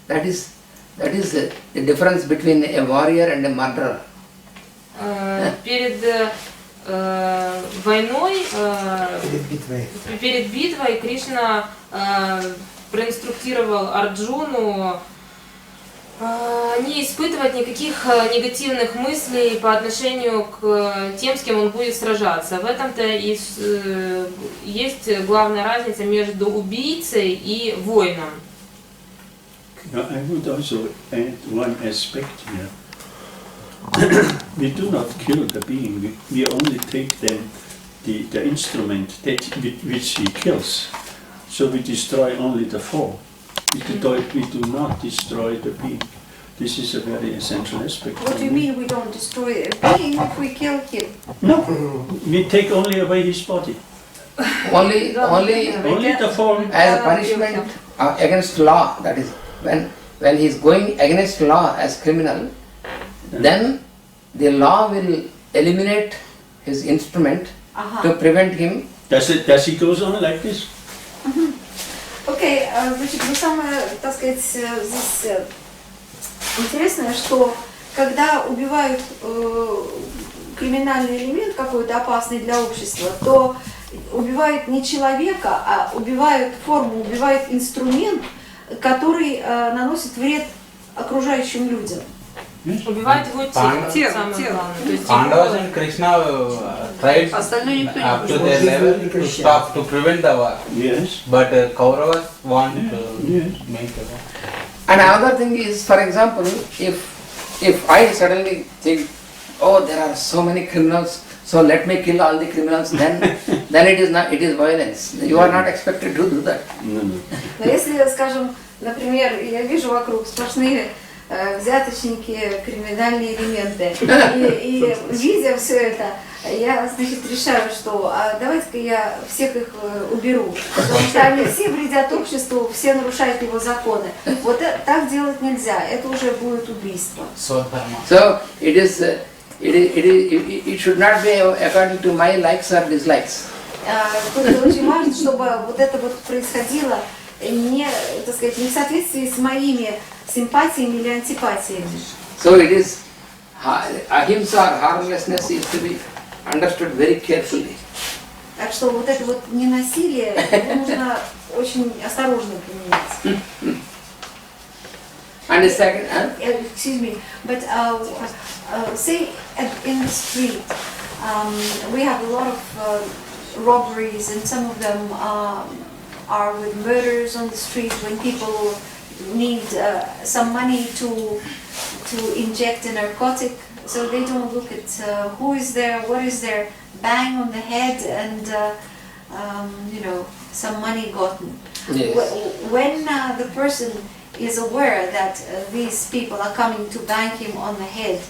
Speaker 3: That is the difference between a warrior and a murderer.
Speaker 5: Перед войной, перед битвой Кришна проинструктировал Арджуну Не испытывать никаких негативных мыслей по отношению к тем, с кем он будет сражаться. В этом-то и есть главная разница между убийцей и воином.
Speaker 2: I would also add one aspect here. We do not kill the being, we only take the instrument which he kills. So we destroy only the form. We do not destroy the being. This is a very essential aspect.
Speaker 1: What do you mean we don't destroy a being if we kill him?
Speaker 2: No, we take only away his body.
Speaker 3: Only
Speaker 2: Only the form.
Speaker 3: as a punishment against law, that is, when he is going against law as criminal, then the law will eliminate his instrument to prevent him.
Speaker 2: Does he goes on like this?
Speaker 1: Окей, значит, ну самое, так сказать, здесь интересное, что когда убивают криминальный элемент какой-то опасный для общества, то убивают не человека, а убивают форму, убивают инструмент, который наносит вред окружающим людям.
Speaker 5: Убивает его тело, самое главное. То есть
Speaker 8: Pandavas and Krishna tried
Speaker 6: Остальное никто не
Speaker 8: up to
Speaker 6: может.
Speaker 8: their level to stop, to prevent the war.
Speaker 2: Yes.
Speaker 8: But Kauravas want to
Speaker 2: Yes.
Speaker 8: make the war.
Speaker 3: And another thing is, for example, if I suddenly think, oh, there are so many criminals, so let me kill all the criminals, then it is not, it is violence. You are not expected to do that.
Speaker 2: No, no.
Speaker 1: Но если, скажем, например, я вижу вокруг сплошные взяточники, криминальные элементы, и видя все это, я, значит, решаю, что давайте-ка я всех их уберу, потому что они все вредят обществу, все нарушают его законы. Вот так делать нельзя, это уже будет убийство.
Speaker 8: So
Speaker 3: it should not be according to my likes or dislikes.
Speaker 1: Только очень важно, чтобы вот это вот происходило не, так сказать, не в соответствии с моими симпатиями или антипатиями.
Speaker 3: So it is, ahimsa or harmlessness is to be understood very carefully.
Speaker 1: Так что вот это вот ненасилие, его нужно очень осторожно применять.
Speaker 3: And the second,
Speaker 1: Excuse me, but say in the street, we have a lot of robberies, and some of them are with murders on the street when people need some money to inject a narcotic, so they don't look at who is there, what is there, bang on the head, and some money gotten.
Speaker 3: Yes.
Speaker 1: When the person is aware that these people are coming to bang him on the head,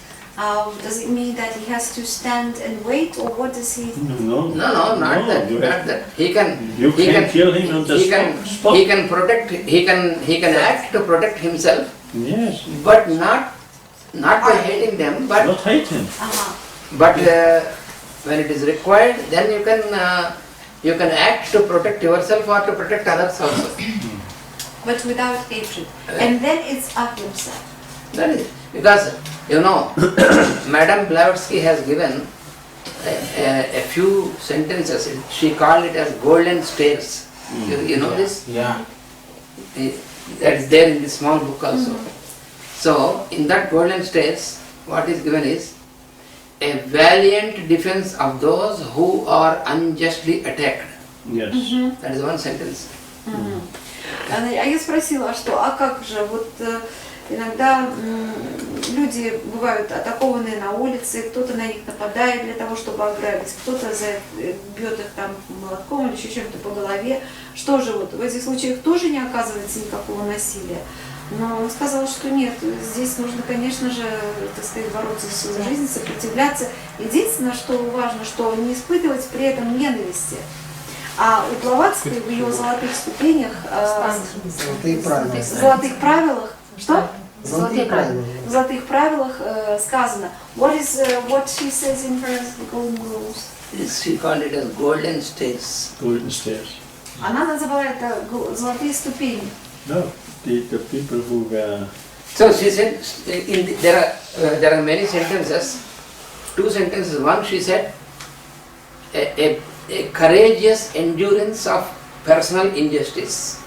Speaker 1: does it mean that he has to stand and wait, or what does he?
Speaker 3: No, not that. He can.
Speaker 2: You can kill him on the spot.
Speaker 3: He can protect. He can act to protect himself.
Speaker 2: Yes.
Speaker 3: But not by hating them. But
Speaker 2: Not hate him.
Speaker 3: but when it is required, then you can act to protect yourself or to protect others also.
Speaker 1: But without hatred, and then it's ahimsa.
Speaker 3: That is because Madame Blavatsky has given a few sentences. She called it as golden stairs. You know this?
Speaker 8: Yeah.
Speaker 3: That is there in the small book also. So in that golden stairs, what is given is a valiant defense of those who are unjustly attacked.
Speaker 2: Yes.
Speaker 3: That is one sentence.
Speaker 1: А я спросила, а как же, вот иногда люди бывают атакованы на улице, кто-то на них нападает для того, чтобы ограбить, кто-то бьет их там молотком или еще чем-то по голове. Что же вот в этих случаях тоже не оказывается никакого насилия? Но он сказал, что нет, здесь нужно, конечно же, так сказать, бороться за свою жизнь, сопротивляться. Единственное, что важно, что не испытывать при этом ненависти. А у Блаватской в ее золотых ступенях, золотых правилах, что? В золотых правилах сказано, what she says in her golden rules?
Speaker 3: She called it as golden stairs.
Speaker 2: Golden stairs.
Speaker 1: Она называла это золотые ступени.
Speaker 2: No, the people who were.
Speaker 3: So she said, there are many sentences. Two sentences. One, she said, a courageous endurance of personal injustice.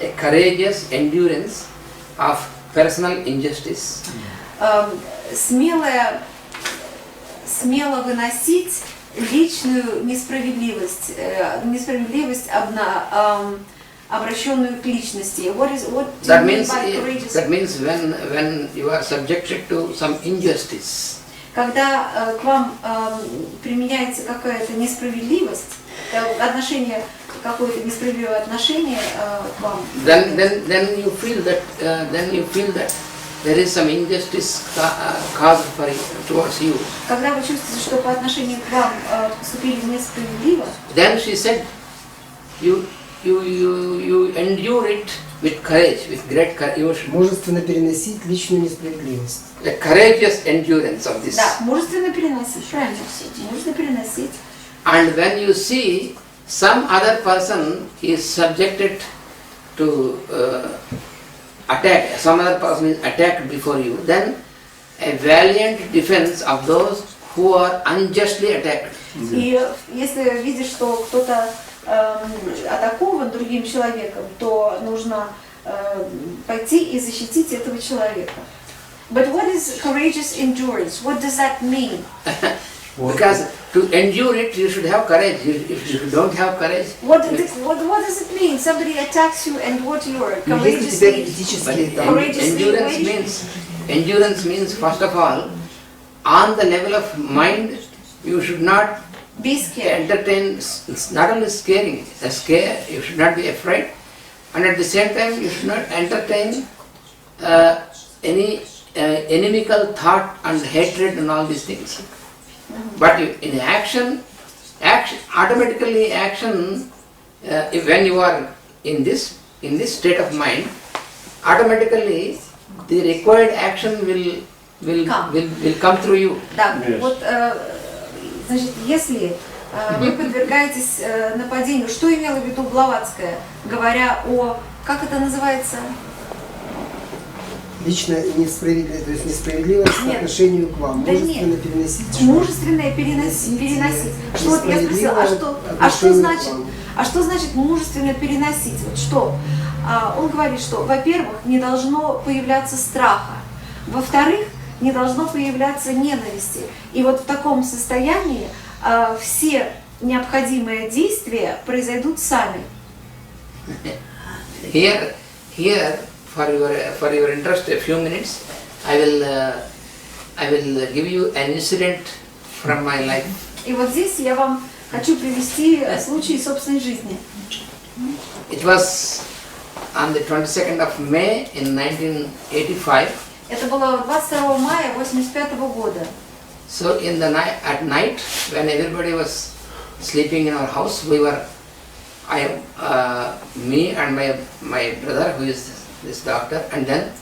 Speaker 3: A courageous endurance of personal injustice.
Speaker 1: Смело выносить личную несправедливость, обращенную к личности. What do you mean by courageous?
Speaker 3: That means when you are subjected to some injustice.
Speaker 1: Когда к вам применяется какая-то несправедливость, отношение, какое-то несправедливое отношение к вам.
Speaker 3: Then you feel that there is some injustice caused towards you.
Speaker 1: Когда вы чувствуете, что по отношению к вам поступили несправедливо.
Speaker 3: Then she said, you endure it with courage, with great courage.
Speaker 7: Мужественно переносить личную несправедливость.
Speaker 3: A courageous endurance of this.
Speaker 1: Да, мужественно переносить, правильно, мужественно переносить.
Speaker 3: And when you see some other person is subjected to attack, some other person is attacked before you, then a valiant defense of those who are unjustly attacked.
Speaker 1: И если видишь, что кто-то атакован другим человеком, то нужно пойти и защитить этого человека. But what is courageous endurance? What does that mean?
Speaker 3: Because to endure it, you should have courage. If you don't have courage,
Speaker 1: what does it mean? Somebody attacks you, and what you are courageously
Speaker 3: endurance means first of all, on the level of mind, you should not
Speaker 1: be scared.
Speaker 3: Entertain. It's not only scaring, a scare. You should not be afraid, and at the same time, you should not entertain any inimical thought and hatred and all these things. But in action, automatically action. When you are in this state of mind, automatically the required action will come through you.
Speaker 1: Да, вот, значит, если вы подвергаетесь нападению, что имела в виду Блаватская, говоря о, как это называется?
Speaker 7: Лично несправедливость, то есть несправедливость по отношению к вам.
Speaker 1: Да
Speaker 7: мужественно переносить.
Speaker 1: Мужественное переносить. Что вот я спросила, а что значит мужественно переносить? Вот что? Он говорит, что, во-первых, не должно появляться страха, во-вторых, не должно появляться ненависти. И вот в таком состоянии все необходимые действия произойдут сами.
Speaker 3: Here, for your interest, a few minutes, I will give you an incident from my life.
Speaker 1: И вот здесь я вам хочу привести случай собственной жизни.
Speaker 3: It was on the 22nd of May in 1985.
Speaker 1: Это было 22 мая 1985 года.
Speaker 3: So in the night, at night, when everybody was sleeping in our house, we were, me and my brother, who is this doctor, and then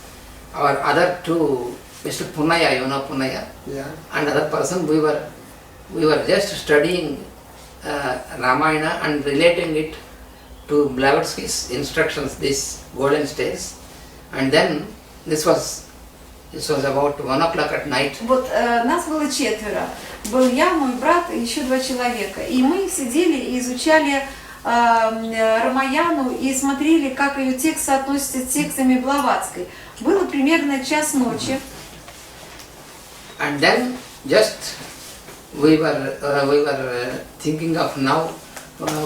Speaker 3: our other two, Mr. Punaya, you know Punaya,
Speaker 7: yeah.
Speaker 3: And other person, we were just studying Ramayana and relating it to Blavatsky's instructions, these golden stays, and then this was about 1 o'clock at night.
Speaker 1: Вот нас было 4. Был я, мой брат и еще 2 человека. И мы сидели и изучали Рамаяну и смотрели, как ее текст соотносится с текстами Блаватской. Было примерно 1:00 ночи.
Speaker 3: And then just we were thinking of now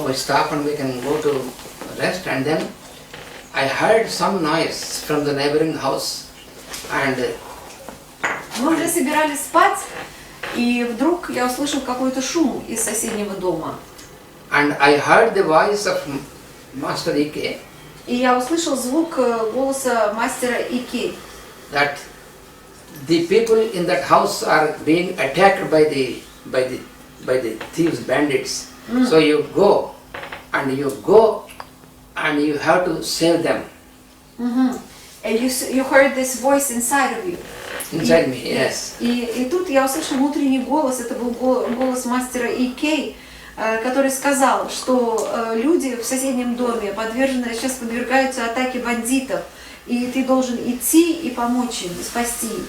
Speaker 3: we stop and we can go to rest, and then I heard some noise from the neighboring house, and
Speaker 1: мы уже собирались спать, и вдруг я услышал какой-то шум из соседнего дома.
Speaker 3: And I heard the voice of Master E.K.
Speaker 1: И я услышал звук голоса мастера E.K.
Speaker 3: That the people in that house are being attacked by the thieves, bandits. So you go and you have to save them.
Speaker 1: And you heard this voice inside of you.
Speaker 3: Inside me, yes.
Speaker 1: И тут я услышал внутренний голос, это был голос мастера E.K., который сказал, что люди в соседнем доме сейчас подвергаются атаке бандитов, и ты должен идти и помочь им, спасти их.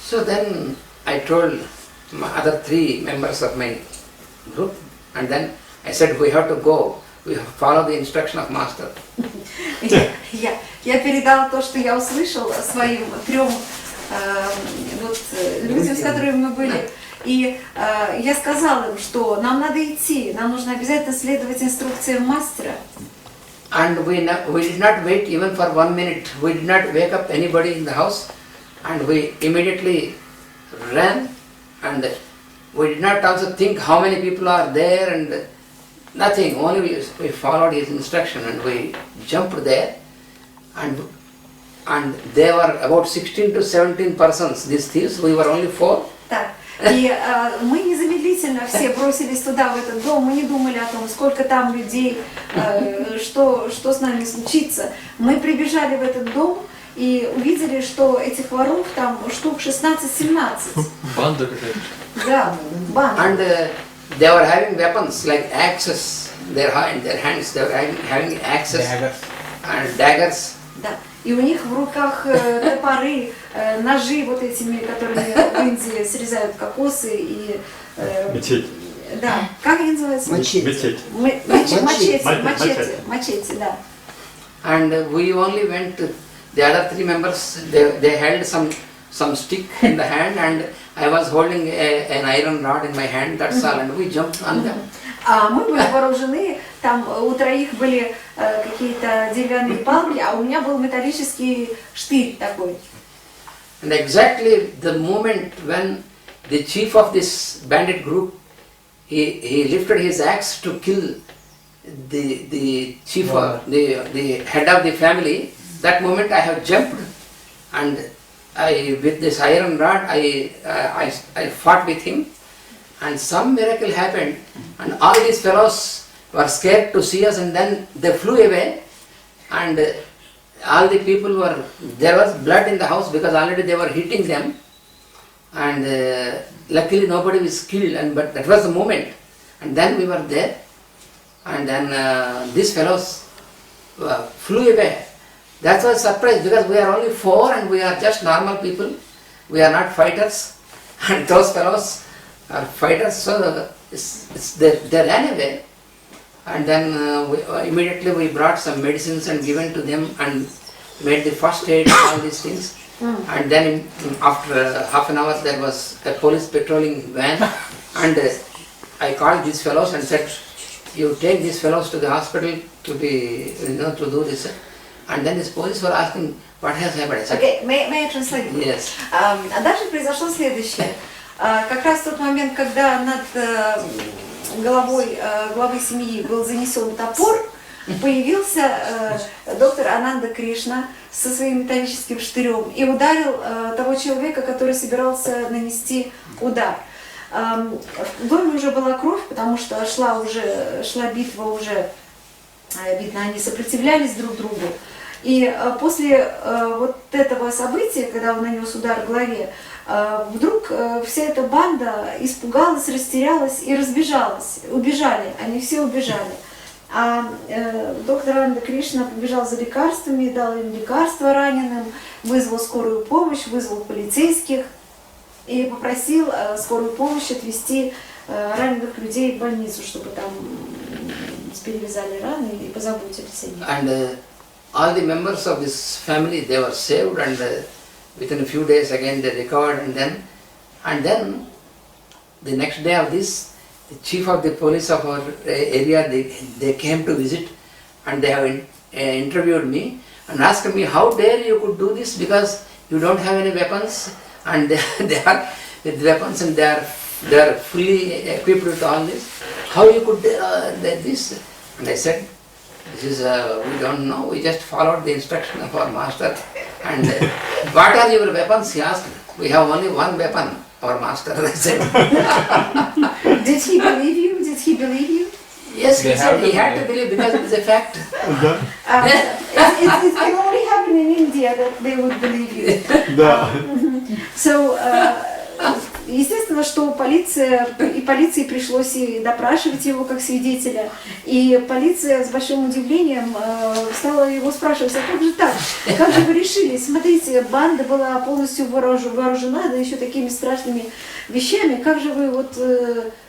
Speaker 3: So then I told my other 3 members of my group, and then I said we have to go, we have to follow the instruction of Master.
Speaker 1: я передала то, что я услышала своим 3 людям, с которыми мы были. И я сказала им, что нам надо идти, нам нужно обязательно следовать инструкциям мастера.
Speaker 3: And we did not wait even for 1 minute. We did not wake up anybody in the house, and we immediately ran, and we did not also think how many people are there and nothing. Only we followed his instruction and we jumped there, and there were about 16 to 17 persons. These thieves, we were only 4.
Speaker 1: Так. И мы незамедлительно все бросились туда, в этот дом, мы не думали о том, сколько там людей, что с нами случится. Мы прибежали в этот дом и увидели, что этих воров там штук 16-17.
Speaker 4: Банда какая-то.
Speaker 1: Да, банда.
Speaker 3: And they were having weapons like axes in their hands, they were having axes and daggers.
Speaker 1: Да. И у них в руках топоры, ножи вот этими, которыми в Индии срезают кокосы и...
Speaker 9: Мечеть.
Speaker 1: Да. Как они называются?
Speaker 9: Мечеть.
Speaker 1: Мачете, да.
Speaker 3: And we only went to the other 3 members, they held some stick in the hand, and I was holding an iron rod in my hand, that's all, and we jumped on them.
Speaker 1: А мы были вооружены, там у 3 были какие-то деревянные палки, а у меня был металлический штырь такой.
Speaker 3: And exactly the moment when the chief of this bandit group, he lifted his axe to kill the chief, the head of the family, that moment I have jumped, and with this iron rod I fought with him. And some miracle happened, and all these fellows were scared to see us, and then they flew away, and all the people there was blood in the house because already they were hitting them, and luckily nobody was killed, but that was the moment. And then we were there, and then these fellows flew away. That was a surprise because we are only 4 and we are just normal people, we are not fighters, and those fellows are fighters, so they ran away. And then immediately we brought some medicines and given to them and made the first aid and all these things. And then after half an hour there was a police patrolling van, and I called these fellows and said, you take these fellows to the hospital to be, to do this. And then these police were asking, what has happened? I said,
Speaker 1: Okay, may I translate?
Speaker 3: Yes.
Speaker 1: А дальше произошло следующее. Как раз в тот момент, когда над головой главы семьи был занесен топор, появился доктор Ананта Кришна со своим металлическим штырем и ударил того человека, который собирался нанести удар. В доме уже была кровь, потому что шла битва уже, видно, они сопротивлялись друг другу. И после вот этого события, когда он нанес удар в голове, вдруг вся эта банда испугалась, растерялась и разбежалась. Убежали, они все убежали. А доктор Ананта Кришна побежал за лекарствами, дал им лекарства раненым, вызвал скорую помощь, вызвал полицейских и попросил скорую помощь отвезти раненых людей в больницу, чтобы там перевязали раны и позаботились о них.
Speaker 3: And all the members of this family, they were saved, and within a few days again they recovered, and then the next day of this, the chief of the police of our area, they came to visit, and they have interviewed me and asked me, how dare you could do this, because you don't have any weapons, and they are with weapons and they are fully equipped with all this. How you could this? And I said, this is we don't know. We just followed the instruction of our master. And what are your weapons? He asked. We have only one weapon, our master. I said.
Speaker 1: Did he believe you? Did he believe you?
Speaker 3: Yes, he said he had to believe because it is a fact.
Speaker 1: It can only happen in India that they would believe you. So, естественно, что полиции пришлось и допрашивать его как свидетеля, и полиция с большим удивлением стала его спрашивать, а как же так, как же вы решили, смотрите, банда была полностью вооружена, да еще такими страшными вещами, как же вы вот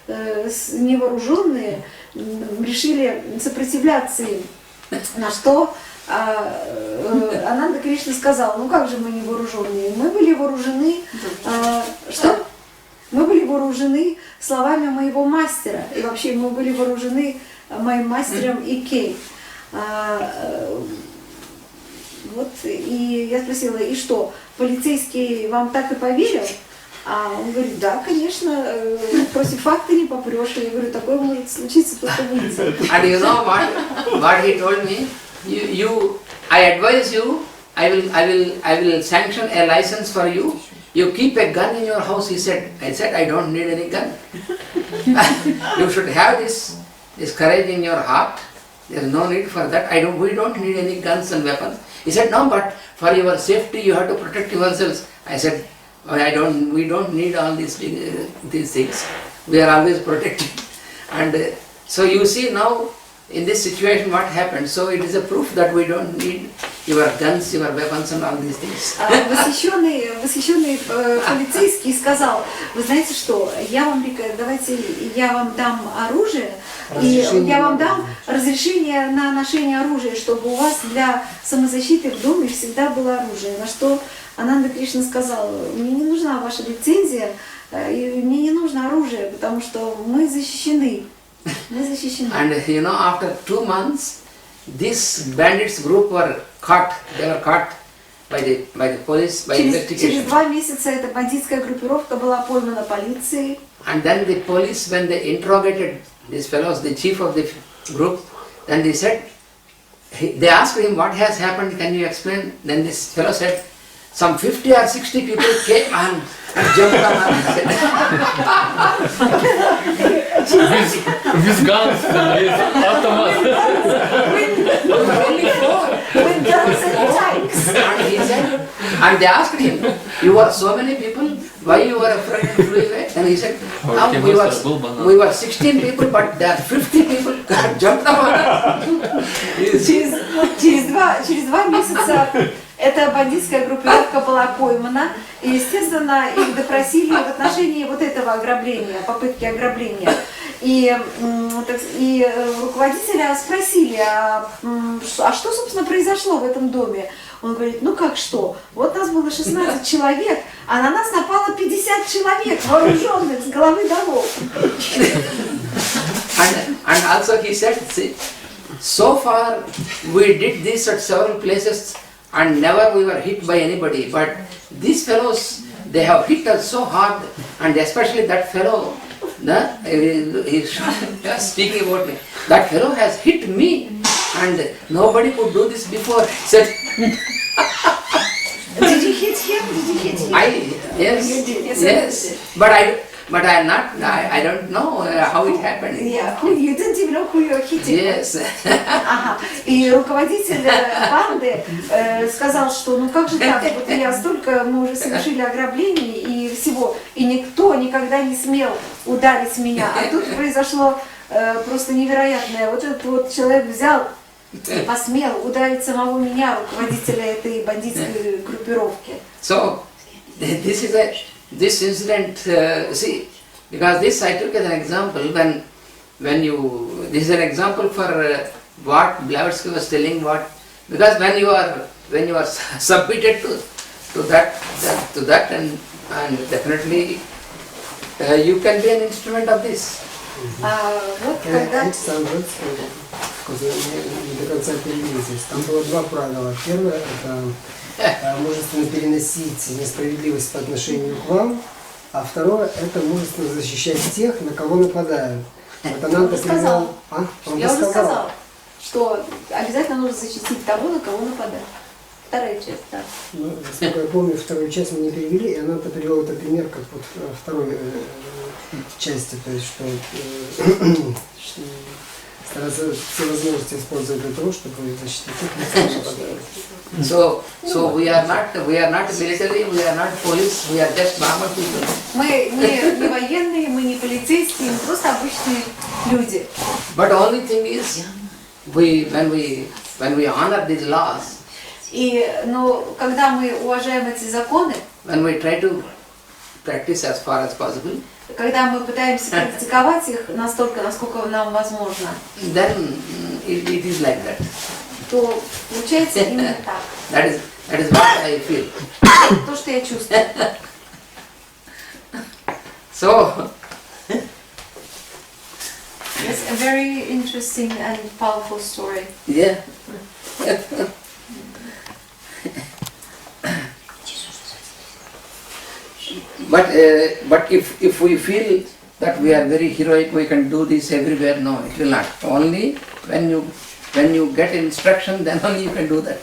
Speaker 1: невооруженные решили сопротивляться им, на что Ананта Кришна сказал, ну как же мы не вооруженные? Мы были вооружены, что? Мы были вооружены словами моего мастера, и вообще мы были вооружены моим мастером Икей. Вот, и я спросила, и что, полицейский вам так и поверил? А он говорит, да, конечно, против факта не попрешь. Я говорю, такое может случиться только в Индии.
Speaker 3: And you know what he told me? I advise you, I will sanction a license for you. You keep a gun in your house, he said. I said, I don't need any gun. You should have this courage in your heart. There is no need for that. We don't need any guns and weapons. He said, no, but for your safety, you have to protect yourselves. I said, we don't need all these things. We are always protected. And so you see now, in this situation what happened. So it is a proof that we don't need your guns, your weapons and all these things.
Speaker 1: Восхищенный полицейский сказал, вы знаете что, давайте я вам дам оружие, и я вам дам разрешение на ношение оружия, чтобы у вас для самозащиты в доме всегда было оружие. На что Ананта Кришна сказал, мне не нужна ваша лицензия, и мне не нужно оружие, потому что мы защищены.
Speaker 3: And you know, after 2 months, this bandits group were caught. They were caught by the police, by investigation.
Speaker 1: Через 2 месяца эта бандитская группировка была поймана полицией.
Speaker 3: And then the police, when they interrogated these fellows, the chief of the group, then they said, they asked him what has happened, can you explain? Then this fellow said, some 50 or 60 people came and jumped on us.
Speaker 4: With guns, with automat.
Speaker 3: Only 4.
Speaker 1: With guns and tanks.
Speaker 3: And he said, and they asked him, you were so many people, why you were afraid and flew away? And he said, we were 16 people, but there are 50 people jumped on us.
Speaker 1: Через 2 месяца эта бандитская группировка была поймана, и, естественно, их допросили в отношении вот этого ограбления, попытки ограбления. И руководителя спросили, а что, собственно, произошло в этом доме? Он говорит, ну как что, вот нас было 16 человек, а на нас напало 50 человек, вооруженных с головы до ног.
Speaker 3: And also he said, see, so far we did this at several places and never we were hit by anybody, but these fellows, they have hit us so hard, and especially that fellow, he's speaking about me, that fellow has hit me and nobody could do this before. He said,
Speaker 1: Did you hit him?
Speaker 3: Yes, yes, but I don't know how it happened.
Speaker 1: Yeah, you didn't even know who you were hitting.
Speaker 3: Yes.
Speaker 1: Ага. И руководитель банды сказал, что ну как же так, вот мы уже совершили ограбление и всего, и никто никогда не смел ударить меня. А тут произошло просто невероятное. Вот этот вот человек взял и посмел ударить самого меня, руководителя этой бандитской группировки.
Speaker 3: So, this incident, see, because this I took as an example this is an example for what Blavatsky was telling, because when you are submitted to that and definitely you can be an instrument of this.
Speaker 1: Вот когда...
Speaker 7: Не до конца перевесить. Там было 2 правила. Первое – это мужественно переносить несправедливость по отношению к вам, а второе – это мужественно защищать тех, на кого нападают. Вот Ананта привел...
Speaker 1: Я уже сказал, что обязательно нужно защитить того, на кого нападают. Вторая часть, да.
Speaker 7: Ну, насколько я помню, вторую часть мы не перевели, и Ананта привел это пример как вот второй части, то есть что стараться все возможности использовать для того, чтобы защитить тех, на кого нападают.
Speaker 3: So we are not military, we are not police, we are just normal people.
Speaker 1: Мы не военные, мы не полицейские, мы просто обычные люди.
Speaker 3: But only thing is, when we honor these laws,
Speaker 1: но когда мы уважаем эти законы,
Speaker 3: when we try to practice as far as possible,
Speaker 1: когда мы пытаемся практиковать их настолько, насколько нам возможно,
Speaker 3: then it is like that.
Speaker 1: то получается именно так.
Speaker 3: That is what I feel.
Speaker 1: То, что я чувствую.
Speaker 3: So,
Speaker 1: It's a very interesting and powerful story.
Speaker 3: yeah. But if we feel that we are very heroic, we can do this everywhere, no, it will not. Only when you get instruction, then only you can do that.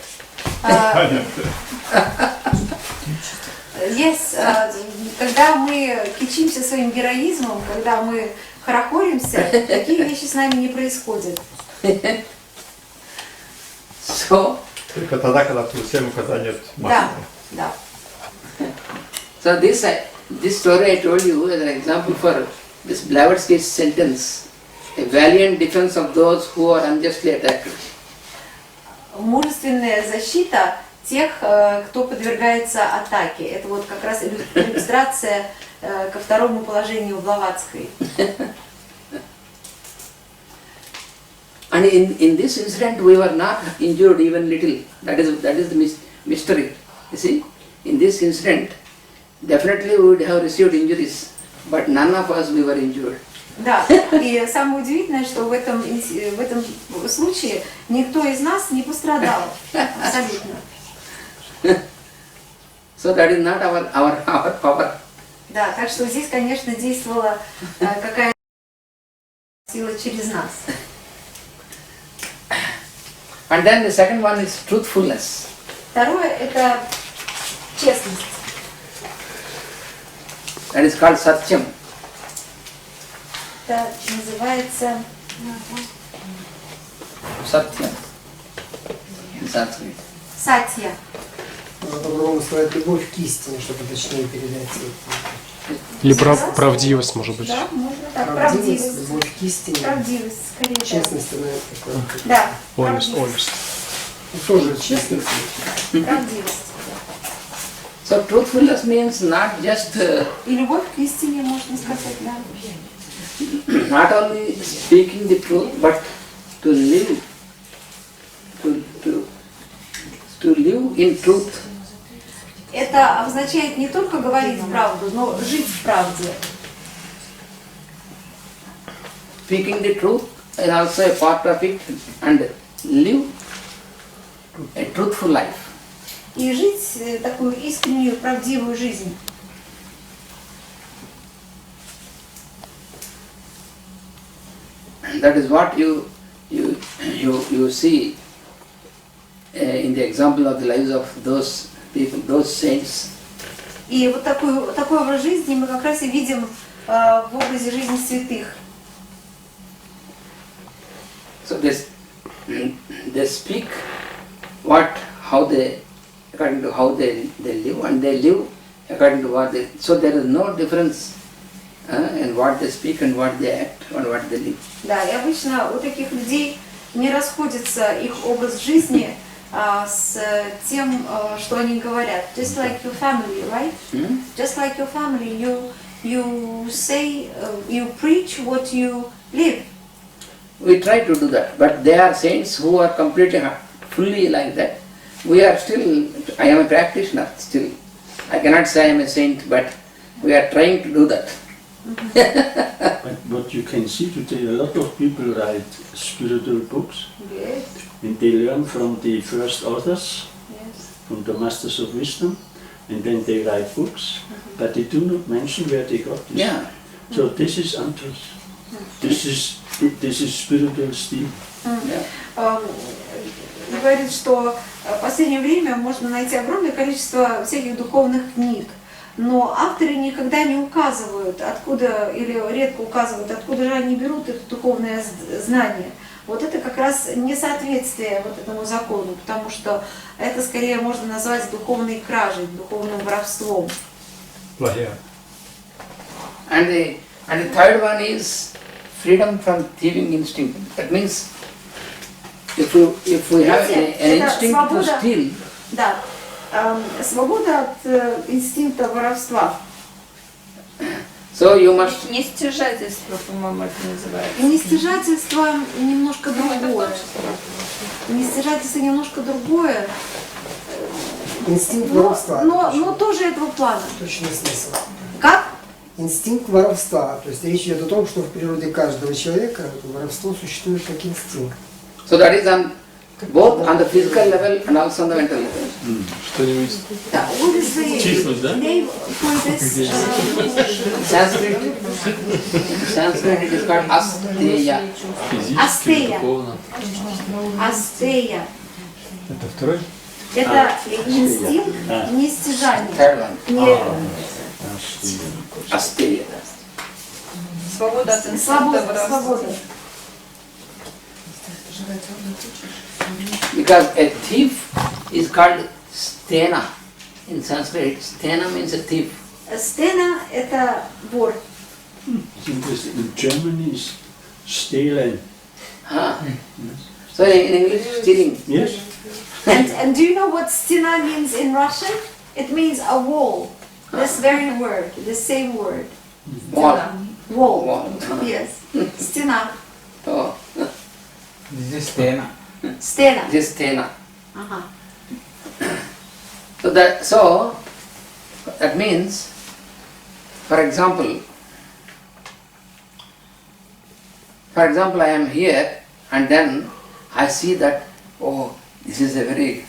Speaker 1: Yes, когда мы кичимся своим героизмом, когда мы хорохоримся, такие вещи с нами не происходят.
Speaker 3: So,
Speaker 9: Только тогда, когда получаем указания от
Speaker 1: Да,
Speaker 9: мастера.
Speaker 1: да.
Speaker 3: so this story I told you as an example for this Blavatsky's sentence, a valiant defense of those who are unjustly attacked.
Speaker 1: Мужественная защита тех, кто подвергается атаке. Это вот как раз иллюстрация ко второму положению Блаватской.
Speaker 3: And in this incident we were not injured even little. That is the mystery. You see, in this incident, definitely we would have received injuries, but none of us we were injured.
Speaker 1: Да, и самое удивительное, что в этом случае никто из нас не пострадал. Абсолютно.
Speaker 3: So that is not our power.
Speaker 1: Да, так что здесь, конечно, действовала какая-то сила через нас.
Speaker 3: And then the second one is truthfulness.
Speaker 1: Второе – это честность.
Speaker 3: That is called satyam.
Speaker 1: Это называется
Speaker 3: Satyam in Sanskrit.
Speaker 1: сатья.
Speaker 7: По-другому сказать, любовь к истине, чтобы точнее передать.
Speaker 10: Или правдивость, может быть.
Speaker 1: Да, можно так.
Speaker 7: Правдивость,
Speaker 1: Правдивость.
Speaker 7: любовь к истине.
Speaker 1: Правдивость, скорее. да.
Speaker 7: Честность, она такое.
Speaker 1: Да.
Speaker 10: Honest,
Speaker 1: правдивость.
Speaker 10: honest.
Speaker 7: Тоже честность.
Speaker 1: Правдивость.
Speaker 3: So truthfulness means not just
Speaker 1: И любовь к истине, можно сказать, да.
Speaker 3: not only speaking the truth, but to live in truth.
Speaker 1: Это означает не только говорить правду, но жить в правде.
Speaker 3: Speaking the truth is also a part of it, and live a truthful life.
Speaker 1: И жить такую искреннюю, правдивую жизнь.
Speaker 3: That is what you see in the example of the lives of those people, those saints.
Speaker 1: И вот такой образ жизни мы как раз и видим в образе жизни святых.
Speaker 3: So they speak according to how they live, and they live according to what they. So there is no difference in what they speak and what they act and what they live.
Speaker 1: Да, и обычно у таких людей не расходится их образ жизни с тем, что они говорят. Just like your family, right? Just like your family, you say, you preach what you live.
Speaker 3: We try to do that, but there are saints who are completely fully like that. We are still. I am a practitioner still. I cannot say I am a saint, but we are trying to do that.
Speaker 2: But what you can see today, a lot of people write spiritual books,
Speaker 1: Yes.
Speaker 2: and they learn from the first authors,
Speaker 1: Yes.
Speaker 2: from the masters of wisdom, and then they write books, but they do not mention where they got this.
Speaker 3: Yeah.
Speaker 2: So this is untruth. This is spiritual steal.
Speaker 1: Говорит, что в последнее время можно найти огромное количество всяких духовных книг, но авторы никогда не указывают, откуда, или редко указывают, откуда же они берут это духовное знание. Вот это как раз несоответствие вот этому закону, потому что это скорее можно назвать духовной кражей, духовным воровством.
Speaker 9: Плагиат.
Speaker 3: And the third one is freedom from thieving instinct. That means if we have an instinct to steal,
Speaker 1: Да, свобода от инстинкта воровства.
Speaker 3: so you must.
Speaker 6: Нестяжательство, по-моему, это называется.
Speaker 1: И нестяжательство немножко другое. Нестяжательство немножко другое,
Speaker 7: Инстинкт воровства.
Speaker 1: но тоже этого плана.
Speaker 7: Точный смысл.
Speaker 1: Как?
Speaker 7: Инстинкт воровства. То есть речь идет о том, что в природе каждого человека воровство существует как инстинкт.
Speaker 3: So that is on both on the physical level and also on the mental level.
Speaker 4: Что-нибудь
Speaker 1: Да, what is the
Speaker 4: числить, да?
Speaker 1: name for this?
Speaker 3: Sanskrit it is called asteya.
Speaker 4: Физически,
Speaker 1: Астея.
Speaker 4: духовно.
Speaker 1: Астея.
Speaker 9: Это второй?
Speaker 1: Это инстинкт нестяжания.
Speaker 3: Third one.
Speaker 1: Не
Speaker 3: Asteya.
Speaker 6: Свобода от инстинкта
Speaker 1: свобода, свобода.
Speaker 3: Because a thief is called stena. In Sanskrit, stena means a thief.
Speaker 1: Стена – это вор.
Speaker 2: In Germany is stehlen.
Speaker 3: Huh. So in English, stealing.
Speaker 2: Yes?
Speaker 1: And do you know what stena means in Russian? It means a wall. This very word, the same word.
Speaker 3: Wall.
Speaker 1: Wall.
Speaker 3: Wall.
Speaker 1: Yes. Стена.
Speaker 3: Oh,
Speaker 8: This is stena.
Speaker 1: Стена.
Speaker 3: this stena.
Speaker 1: Ага.
Speaker 3: So that means, for example, I am here and then I see that, oh, this is a very,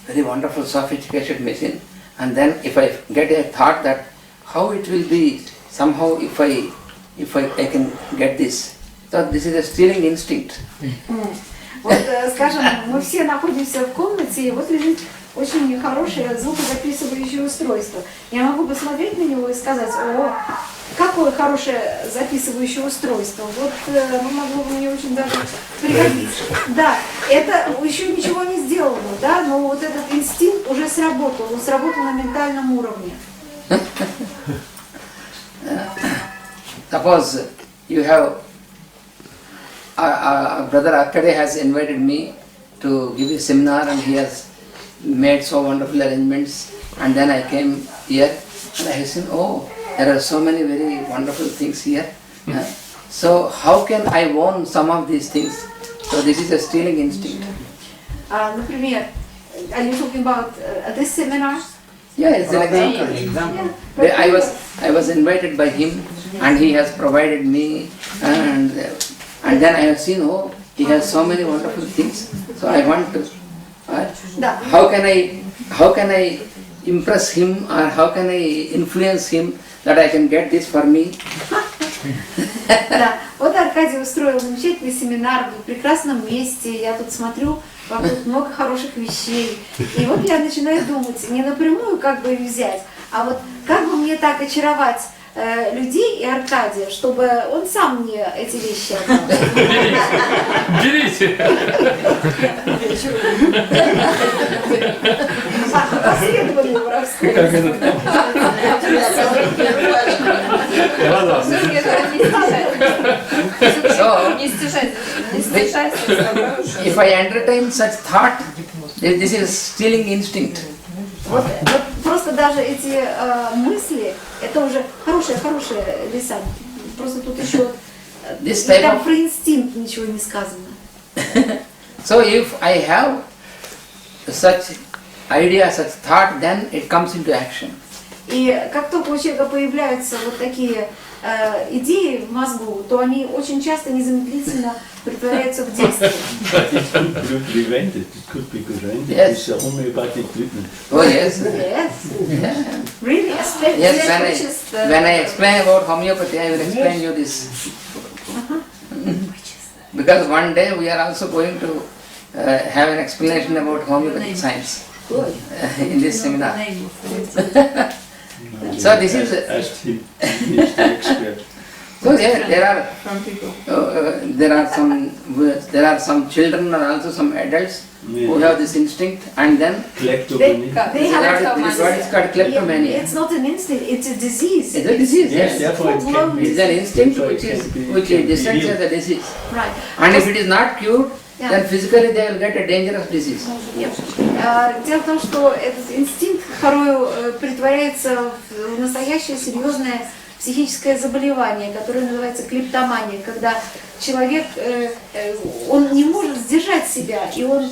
Speaker 3: very wonderful sophisticated machine, and then if I get a thought that how it will be somehow if I can get this. So this is a stealing instinct.
Speaker 1: Вот, скажем, мы все находимся в комнате, и вот лежит очень хорошее звукозаписывающее устройство. Я могу посмотреть на него и сказать: о, какое хорошее записывающее устройство. Вот оно могло бы мне очень даже пригодиться. Да, это еще ничего не сделано, да, но вот этот инстинкт уже сработал, он сработал на ментальном уровне.
Speaker 3: Suppose you have brother Akkade has invited me to give a seminar and he has made so wonderful arrangements, and then I came here and I have seen, oh, there are so many very wonderful things here. So how can I own some of these things? So this is a stealing instinct.
Speaker 1: Например, are you talking about this seminar?
Speaker 3: Yeah, it's an example. I was invited by him and he has provided me, and then I have seen, oh, he has so many wonderful things. So I want to. How can I impress him, or how can I influence him that I can get this for me?
Speaker 1: Да, вот Аркадий устроил замечательный семинар в прекрасном месте. Я тут смотрю, вокруг много хороших вещей. И вот я начинаю думать, не напрямую как бы их взять, а вот как бы мне так очаровать людей и Аркадия, чтобы он сам мне эти вещи отдал.
Speaker 4: Берите!
Speaker 1: Последование воровское.
Speaker 4: Как это?
Speaker 3: If I entertain such thought, this is stealing instinct.
Speaker 1: Вот просто даже эти мысли, это уже хорошая лиса. Просто тут еще там про инстинкт ничего не сказано.
Speaker 3: So if I have such idea, such thought, then it comes into action.
Speaker 1: И как только у человека появляются вот такие идеи в мозгу, то они очень часто незамедлительно притворяются в действие.
Speaker 2: It could be prevented. It could be prevented.
Speaker 3: Yes.
Speaker 2: It's a homeopathic treatment.
Speaker 3: Oh yes.
Speaker 1: Yes.
Speaker 3: Yeah.
Speaker 1: Really, especially
Speaker 3: Yes, when I explain about homeopathy, I will explain you this. Because one day we are also going to have an explanation about homeopathic science in this seminar. So this is.
Speaker 2: Asked him. He's the expert.
Speaker 3: So there are some children and also some adults who have this instinct, and then
Speaker 2: Kleptomania.
Speaker 1: They have
Speaker 3: this is what is called kleptomania.
Speaker 1: It's not an instinct, it's a disease.
Speaker 3: It's a disease.
Speaker 2: Yes, therefore it can be.
Speaker 3: It's an instinct which descends as a disease.
Speaker 1: Right.
Speaker 3: And if it is not cured, then physically they will get a dangerous disease.
Speaker 1: Дело в том, что этот инстинкт порой притворяется в настоящее серьезное психическое заболевание, которое называется клептомания, когда человек, он не может сдержать себя, и он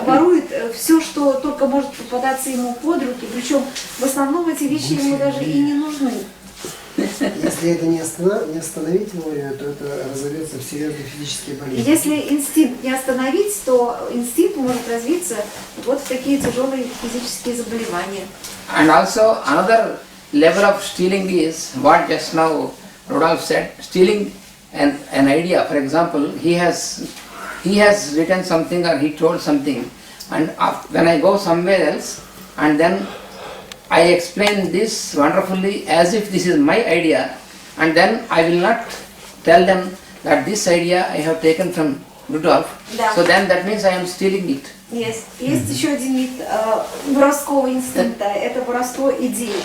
Speaker 1: ворует все, что только может попадаться ему под руки, причем в основном эти вещи ему даже и не нужны.
Speaker 7: Если это не остановить вовремя, то это разовьется в серьезные физические болезни.
Speaker 1: Если инстинкт не остановить, то инстинкт может развиться вот в такие тяжелые физические заболевания.
Speaker 3: And also another level of stealing is what just now Rudolph said, stealing an idea. For example, he has written something or he told something, and when I go somewhere else and then I explain this wonderfully as if this is my idea, and then I will not tell them that this idea I have taken from Rudolph,
Speaker 1: Да.
Speaker 3: so then that means I am stealing it.
Speaker 1: Есть еще один вид воровского инстинкта, это воровство идей.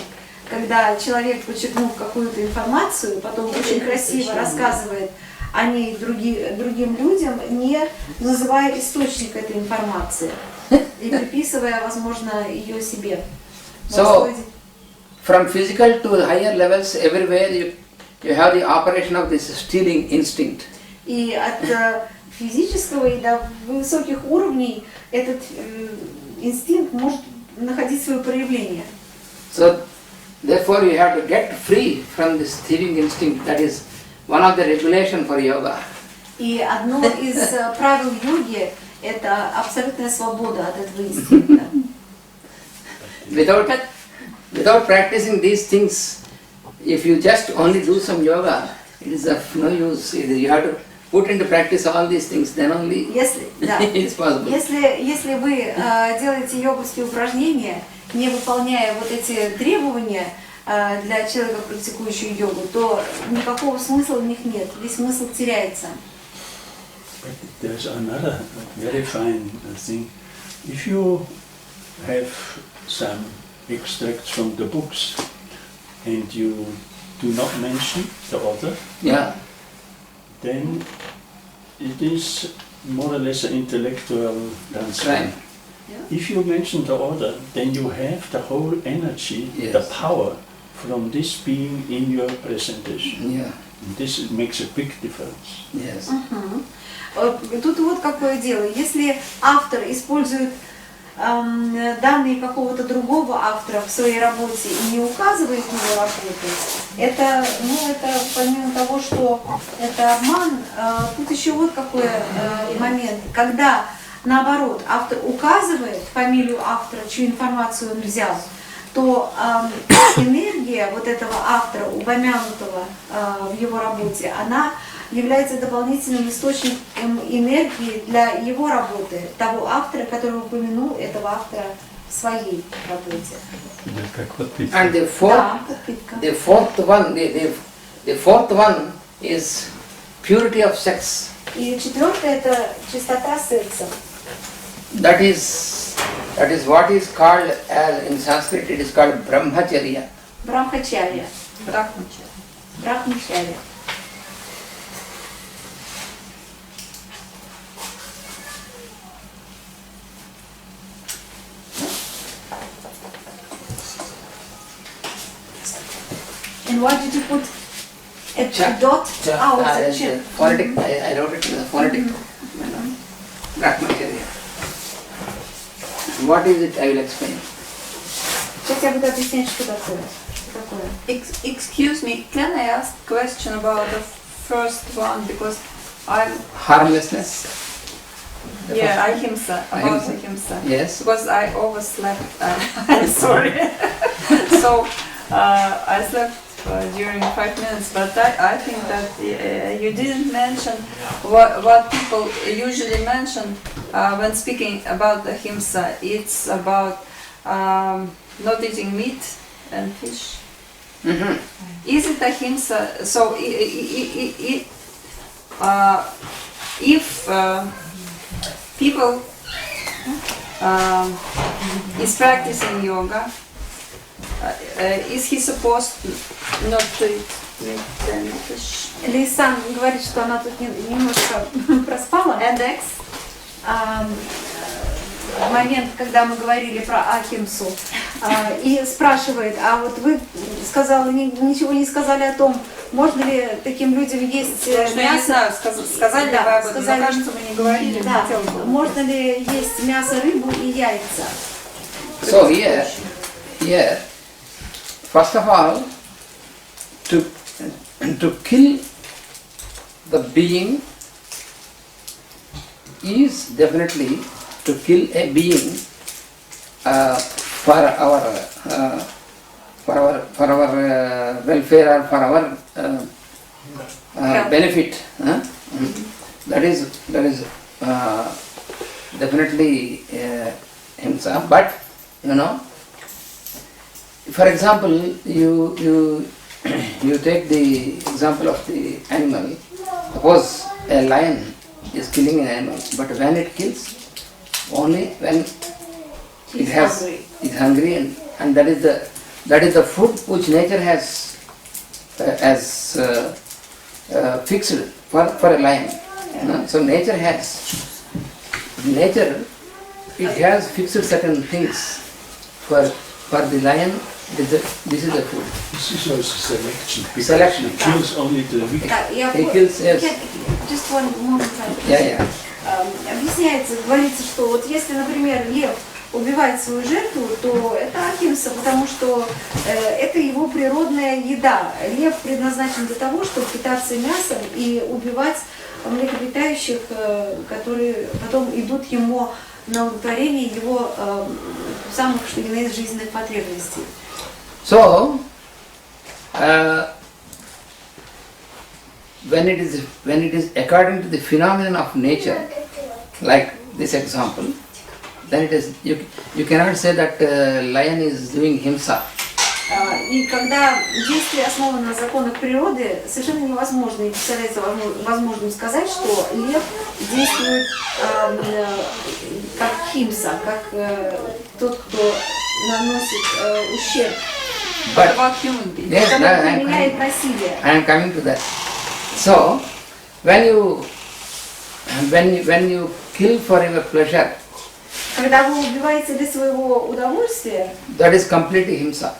Speaker 1: Когда человек, подчеркнув какую-то информацию, потом очень красиво рассказывает о ней другим людям, не называя источник этой информации и приписывая, возможно, ее себе.
Speaker 3: So, from physical to higher levels, everywhere you have the operation of this stealing instinct.
Speaker 1: И от физического и до высоких уровней этот инстинкт может находить свое проявление.
Speaker 3: So, therefore you have to get free from this thieving instinct. That is one of the regulation for yoga.
Speaker 1: И одно из правил йоги – это абсолютная свобода от этого инстинкта.
Speaker 3: Without practicing these things, if you just only do some yoga, it is of no use. You have to put into practice all these things, then only it's possible.
Speaker 1: Если вы делаете йоговские упражнения, не выполняя вот эти требования для человека, практикующего йогу, то никакого смысла в них нет, весь смысл теряется.
Speaker 2: But there's another very fine thing. If you have some extracts from the books and you do not mention the author, then it is more or less an intellectual transfer.
Speaker 3: Right.
Speaker 2: If you mention the author, then you have the whole energy, the power from this being in your presentation. And this makes a big difference.
Speaker 3: Yes.
Speaker 1: Тут вот какое дело. Если автор использует данные какого-то другого автора в своей работе и не указывает на его работу, это помимо того, что это обман, тут еще вот какой момент. Когда, наоборот, автор указывает фамилию автора, чью информацию он взял, то энергия вот этого автора, упомянутого в его работе, она является дополнительным источником энергии для его работы, того автора, который упомянул этого автора в своей работе.
Speaker 3: And the fourth one is purity of sex.
Speaker 1: И четвертое – это чистота секса.
Speaker 3: That is what is called in Sanskrit. It is called brahmacharya.
Speaker 1: Брахмачарья. Брахмачарья. And why did you put a dot out?
Speaker 3: Phonetic. I wrote it in the phonetic. Brahmacharya. What is it? I will explain.
Speaker 1: Сейчас я буду объяснять, что такое.
Speaker 6: Excuse me, can I ask a question about the first one, because I'm
Speaker 3: harmlessness.
Speaker 6: Yeah, ahimsa, about ahimsa.
Speaker 3: Yes.
Speaker 6: Because I overslept. I'm sorry. So I slept during 5 minutes, but I think that you didn't mention what people usually mention when speaking about ahimsa. It's about not eating meat and fish.
Speaker 3: Mm-hmm.
Speaker 6: Is it ahimsa? So if people is practicing yoga, is he supposed not to eat meat and fish?
Speaker 1: Лисан говорит, что она тут немножко проспала.
Speaker 6: And eggs?
Speaker 1: В момент, когда мы говорили про ахимсу, и спрашивает, а вот вы сказала, ничего не сказали о том, можно ли таким людям есть
Speaker 6: Что я не
Speaker 1: мясо.
Speaker 6: знаю, сказали ли вы об этом,
Speaker 1: сказали.
Speaker 6: но кажется, мы не говорили,
Speaker 1: Да,
Speaker 6: хотела бы.
Speaker 1: можно ли есть мясо, рыбу и яйца?
Speaker 3: So here, first of all, to kill the being is definitely to kill a being for our welfare or for our benefit. That is definitely himsa. But you know, for example, you take the example of the animal. Suppose a lion is killing an animal, but when it kills, only when it is hungry, and that is the food which nature has fixed for a lion. So nature has fixed certain things for the lion. This is the food.
Speaker 2: This is also selection. Because
Speaker 3: Selection.
Speaker 2: He kills only the weak.
Speaker 3: He kills, yes.
Speaker 1: Just one moment.
Speaker 3: Yeah.
Speaker 1: Объясняется, говорится, что вот если, например, лев убивает свою жертву, то это ахимса, потому что это его природная еда. Лев предназначен для того, чтобы питаться мясом и убивать млекопитающих, которые потом идут ему на удовлетворение его самых что ни на есть жизненных потребностей.
Speaker 3: So, when it is according to the phenomenon of nature, like this example, then it is you cannot say that lion is doing himsa.
Speaker 1: И когда действие основано на законах природы, совершенно невозможно и представляется возможным сказать, что лев действует как химса, как тот, кто наносит ущерб.
Speaker 3: But
Speaker 1: Yes, применяет насилие.
Speaker 3: I am coming to that. So, when you kill for your pleasure,
Speaker 1: Когда вы убиваете для своего удовольствия,
Speaker 3: that is completely himsa.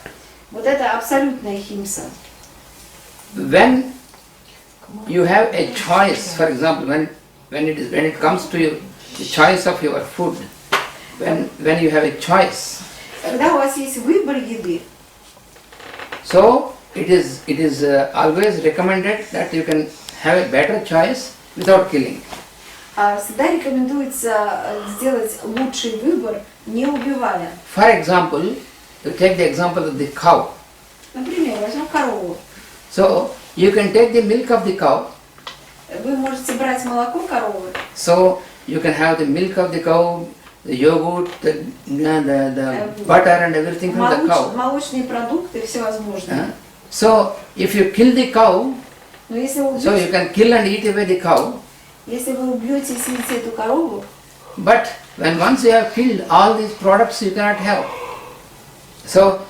Speaker 1: вот это абсолютная химса.
Speaker 3: When you have a choice, for example, when it comes to you, the choice of your food, when you have a choice,
Speaker 1: Когда у вас есть выбор еды,
Speaker 3: so it is always recommended that you can have a better choice without killing.
Speaker 1: всегда рекомендуется сделать лучший выбор, не убивая.
Speaker 3: For example, you take the example of the cow.
Speaker 1: Например, возьмем корову.
Speaker 3: So you can take the milk of the cow.
Speaker 1: Вы можете брать молоко коровы.
Speaker 3: So you can have the milk of the cow, the yogurt, the butter and everything from the cow.
Speaker 1: Молочные продукты, всевозможные.
Speaker 3: So if you kill the cow,
Speaker 1: Но если вы
Speaker 3: so you can kill and eat away the cow.
Speaker 1: Если вы убьете и съедите эту корову,
Speaker 3: But when once you have killed, all these products you cannot have. So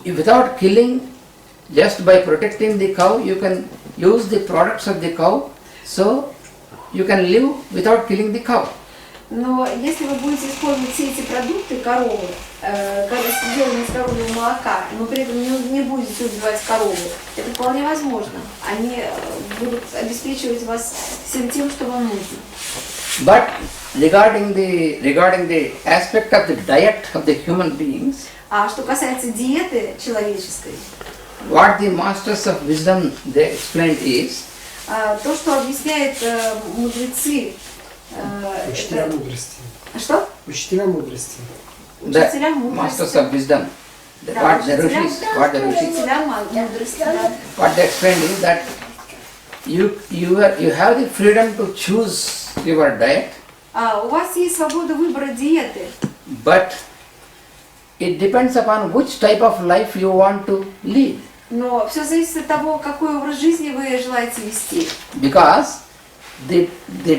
Speaker 3: without killing, just by protecting the cow, you can use the products of the cow. So you can live without killing the cow.
Speaker 1: но если вы будете использовать все эти продукты коровы, сделанные из коровьего молока, но при этом не будете убивать корову, это вполне возможно. Они будут обеспечивать вас всем тем, что вам нужно.
Speaker 3: But regarding the aspect of the diet of the human beings,
Speaker 1: А что касается диеты человеческой,
Speaker 3: what the masters of wisdom they explained is
Speaker 1: то, что объясняет мудрецы,
Speaker 7: Учителя мудрости.
Speaker 1: что?
Speaker 7: Учителя мудрости.
Speaker 3: the
Speaker 1: Учителя мудрости.
Speaker 3: masters of wisdom.
Speaker 1: Да,
Speaker 3: What the
Speaker 1: учителя мудрости, да.
Speaker 3: what they explained is that you have the freedom to choose your diet,
Speaker 1: У вас есть свобода выбора диеты,
Speaker 3: but it depends upon which type of life you want to lead.
Speaker 1: но все зависит от того, какой образ жизни вы желаете вести.
Speaker 3: Because the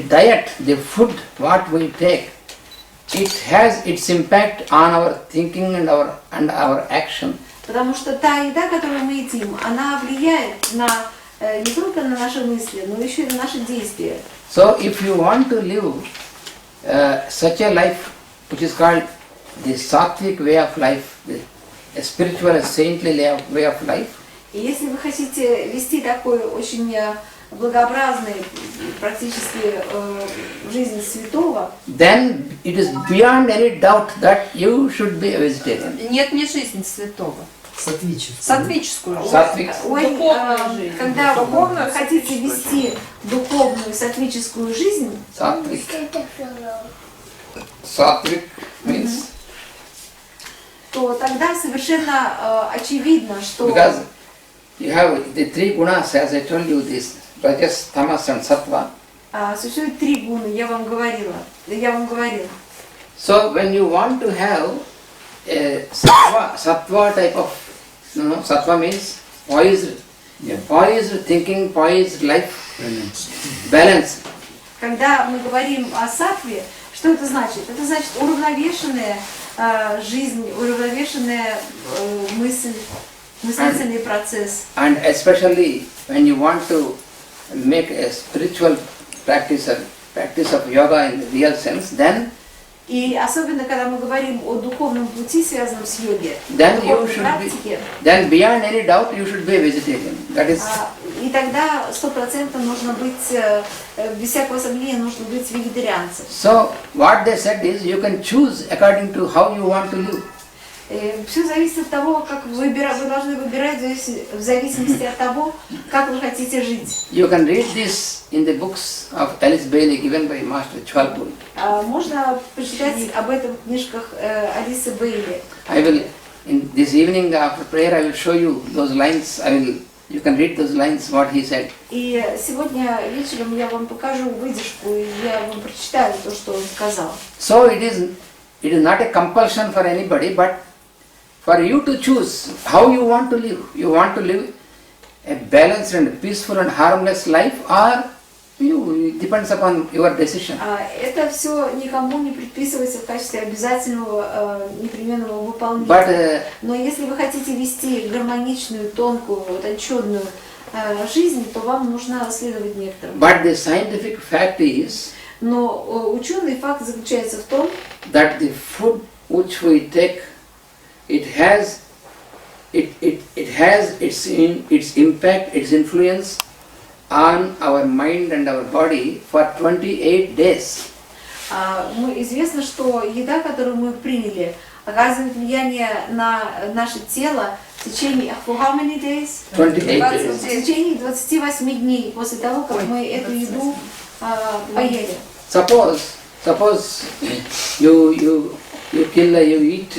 Speaker 3: diet, the food, what we take, it has its impact on our thinking and our action.
Speaker 1: Потому что та еда, которую мы едим, она влияет не только на наши мысли, но еще и на наши действия.
Speaker 3: So if you want to live such a life which is called the sattvic way of life, a spiritual, saintly way of life,
Speaker 1: И если вы хотите вести такой очень благообразный, практически жизнь святого,
Speaker 3: then it is beyond any doubt that you should be a vegetarian.
Speaker 6: Нет, не жизнь святого.
Speaker 7: Сатвическую.
Speaker 6: Сатвическую жизнь.
Speaker 3: Sattvic.
Speaker 1: когда вы
Speaker 6: Духовную,
Speaker 1: хотите вести духовную сатвическую жизнь,
Speaker 3: Sattvic. Sattvic means
Speaker 1: то тогда совершенно очевидно, что
Speaker 3: because you have the three gunas, as I told you, this rajas, tamas and sattva.
Speaker 1: Существует 3 гуны, я вам говорил.
Speaker 3: So when you want to have a sattva type of, sattva means poised thinking, poised life, balance.
Speaker 1: Когда мы говорим о саттве, что это значит? Это значит уравновешенная жизнь, уравновешенная мыслительный процесс.
Speaker 3: And especially when you want to make a spiritual practice of yoga in the real sense, then
Speaker 1: И особенно, когда мы говорим о духовном пути, связанном с йогой,
Speaker 3: then you
Speaker 1: духовной
Speaker 3: should
Speaker 1: практике,
Speaker 3: then beyond any doubt you should be a vegetarian. That is
Speaker 1: и тогда 100% нужно быть, без всякого сомнения, нужно быть вегетарианцем.
Speaker 3: so what they said is you can choose according to how you want to live.
Speaker 1: Все зависит от того, как вы должны выбирать в зависимости от того, как вы хотите жить.
Speaker 3: You can read this in the books of Alice Bailey given by Master Chwalpul.
Speaker 1: Можно почитать об этом в книжках Алисы Бейли.
Speaker 3: I will in this evening after prayer I will show you those lines. You can read those lines what he said.
Speaker 1: И сегодня вечером я вам покажу выдержку, и я вам прочитаю то, что он сказал.
Speaker 3: So it is not a compulsion for anybody, but for you to choose how you want to live. You want to live a balanced and peaceful and harmless life, or it depends upon your decision.
Speaker 1: Это все никому не предписывается в качестве обязательного непременного выполнения.
Speaker 3: But
Speaker 1: Но если вы хотите вести гармоничную, тонкую, утонченную жизнь, то вам нужно следовать некоторым.
Speaker 3: but the scientific fact is
Speaker 1: Но ученый факт заключается в том,
Speaker 3: that the food which we take, it has its impact, its influence on our mind and our body for 28 days.
Speaker 1: Известно, что еда, которую мы приняли, оказывает влияние на наше тело в течение for how many days?
Speaker 3: 28 days.
Speaker 1: В течение 28 дней после того, как мы эту еду поели.
Speaker 3: Suppose you eat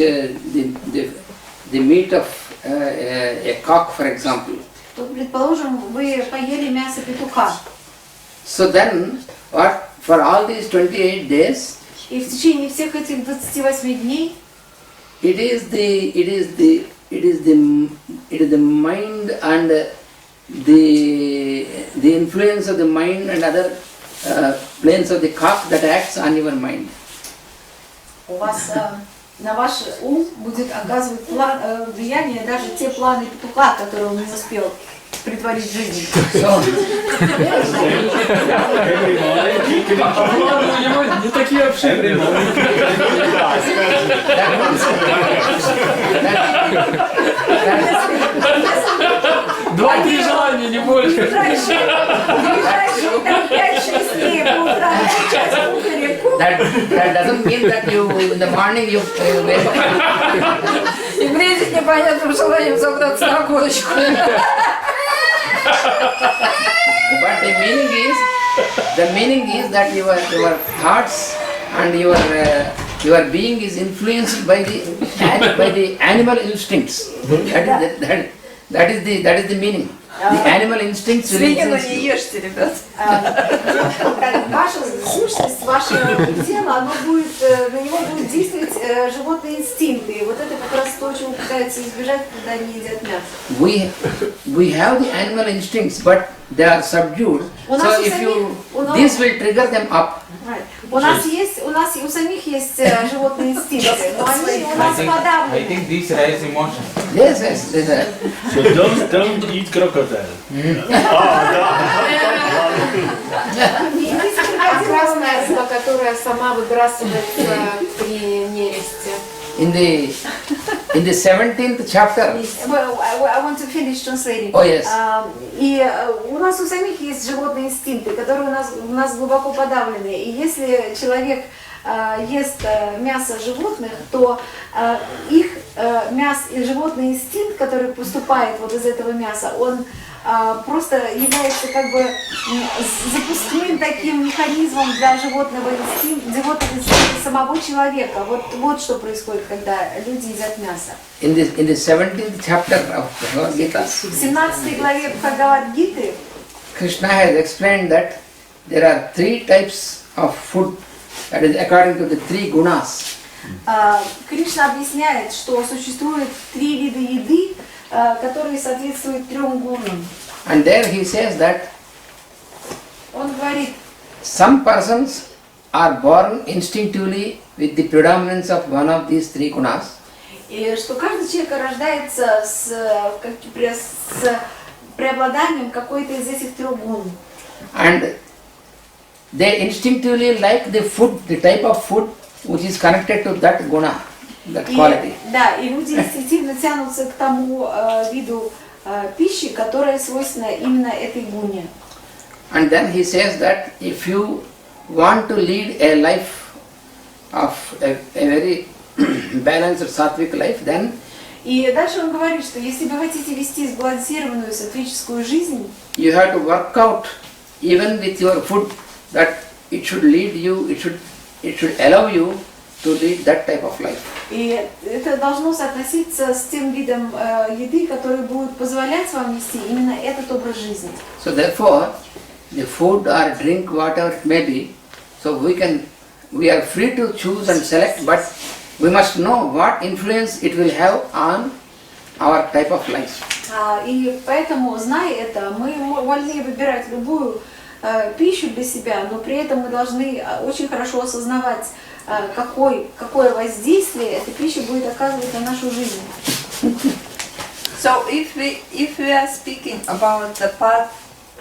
Speaker 3: the meat of a cock, for example.
Speaker 1: То, предположим, вы поели мясо петуха.
Speaker 3: So then, what for all these 28 days?
Speaker 1: И в течение всех этих 28 дней
Speaker 3: It is the mind and the influence of the mind and other planes of the cock that acts on your mind.
Speaker 1: у вас на ваш ум будет оказывать влияние даже те планы петуха, которые он не успел притворить в жизнь.
Speaker 4: Планы у него не такие обширные. Два-три желания, не больше.
Speaker 1: Ближайшие 5-6 дней по утрам читать кухаря.
Speaker 3: That doesn't mean that you in the morning you wake up.
Speaker 6: И грезить непонятным желанием забраться на горочку.
Speaker 3: But the meaning is that your thoughts and your being is influenced by the animal instincts. That is the meaning. The animal instincts will
Speaker 6: Свинину
Speaker 3: influence
Speaker 6: не
Speaker 3: you.
Speaker 6: ешьте, ребят.
Speaker 1: Ваша сущность, ваше тело, на него будут действовать животные инстинкты. И вот это как раз то, чего пытаются избежать, когда они едят мясо.
Speaker 3: We have the animal instincts, but they are subdued. So this will trigger them up.
Speaker 1: У нас у самих есть животные инстинкты, но они у нас
Speaker 8: I
Speaker 1: подавлены.
Speaker 8: think these rise emotion.
Speaker 3: Yes.
Speaker 2: So don't eat crocodile.
Speaker 11: Красная рыба, которая сама выбрасывается при нересте.
Speaker 3: In the In the 17th chapter,
Speaker 1: Well, I want to finish translating.
Speaker 3: oh yes,
Speaker 1: И у нас у самих есть животные инстинкты, которые у нас глубоко подавлены. И если человек ест мясо животных, то их животный инстинкт, который поступает вот из этого мяса, он просто является как бы запускным таким механизмом для животного инстинкта самого человека. Вот что происходит, когда люди едят мясо.
Speaker 3: in the 17th chapter of Bhagavad Gita,
Speaker 1: В 17 главе Бхагавад-гиты
Speaker 3: Krishna has explained that there are 3 types of food, that is according to the 3 gunas.
Speaker 1: Кришна объясняет, что существует 3 вида еды, которые соответствуют 3 гунам.
Speaker 3: And there he says that
Speaker 1: Он говорит,
Speaker 3: some persons are born instinctively with the predominance of one of these 3 gunas.
Speaker 1: и что каждый человек рождается с преобладанием какой-то из этих 3 гун.
Speaker 3: And they instinctively like the food, the type of food which is connected to that guna, that quality.
Speaker 1: И люди инстинктивно тянутся к тому виду пищи, которая свойственна именно этой гуне.
Speaker 3: And then he says that if you want to lead a life of a very balanced sattvic life, then
Speaker 1: И дальше он говорит, что если вы хотите вести сбалансированную сатвическую жизнь,
Speaker 3: you have to work out even with your food that it should lead you, it should allow you to lead that type of life.
Speaker 1: и это должно соотноситься с тем видом еды, который будет позволять вам вести именно этот образ жизни.
Speaker 3: So therefore, the food or drink, whatever it may be, so we are free to choose and select, but we must know what influence it will have on our type of life.
Speaker 1: И поэтому, зная это, мы вольны выбирать любую пищу для себя, но при этом мы должны очень хорошо осознавать, какое воздействие эта пища будет оказывать на нашу жизнь.
Speaker 6: So if we are speaking about the path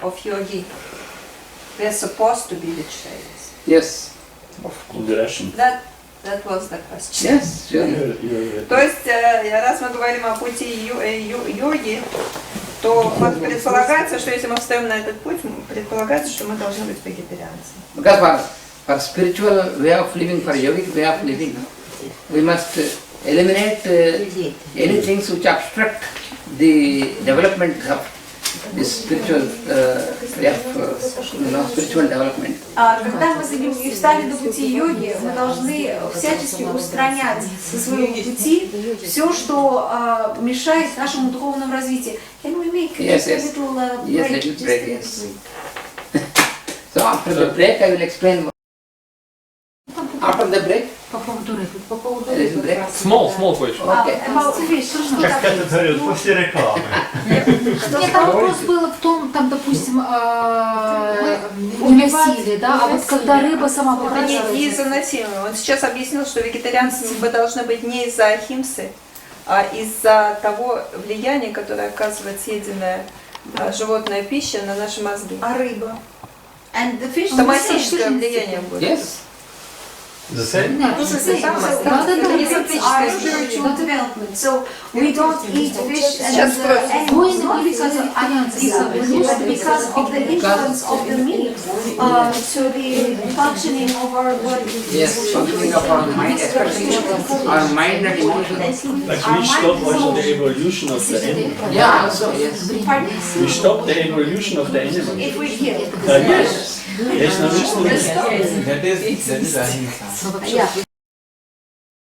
Speaker 6: of yogi, we are supposed to be vegetarians.
Speaker 3: Yes.
Speaker 2: In Russian.
Speaker 6: That was the question.
Speaker 3: Yes, sure.
Speaker 6: То есть, раз мы говорим о пути йоги, то предполагается, что если мы встаем на этот путь, предполагается, что мы должны быть вегетарианцами.
Speaker 3: Because for spiritual way of living, for yogic way of living, we must eliminate any things which obstruct the development of this spiritual way of spiritual development.
Speaker 1: Когда мы встали на пути йоги, мы должны всячески устранять со своего пути все, что мешает нашему духовному развитию. Can we make
Speaker 3: Yes,
Speaker 1: a
Speaker 3: yes.
Speaker 1: little
Speaker 3: Yes,
Speaker 1: break?
Speaker 3: little break, yes. So after the break, I will explain. After the break, there is a break.
Speaker 4: Small question.
Speaker 3: Okay.
Speaker 1: About fish.
Speaker 9: Как это говорил, после рекламы.
Speaker 11: Нет, там вопрос был в том, там, допустим, не насилие, да, а вот когда рыба сама показывается.
Speaker 6: Не из-за насилия. Он сейчас объяснил, что вегетарианцами мы должны быть не из-за ахимсы, а из-за того влияния, которое оказывает съеденная животная пища на наши мозги.
Speaker 1: А рыба? And the fish.
Speaker 6: Томатическое влияние будет.
Speaker 3: Yes.
Speaker 9: The same?
Speaker 1: Our spiritual development. So we don't eat fish and
Speaker 11: Воины были
Speaker 1: because of the influence of the meat to the functioning of our body.
Speaker 3: Yes, functioning of our mind, especially our mind and emotions.
Speaker 2: But we stop also the evolution of the animal.
Speaker 3: Yeah, also, yes.
Speaker 2: We stop the evolution of the animal.
Speaker 1: If we kill.
Speaker 2: Yes. Yes, now listen.
Speaker 8: That is ahimsa.
Speaker 1: Yeah.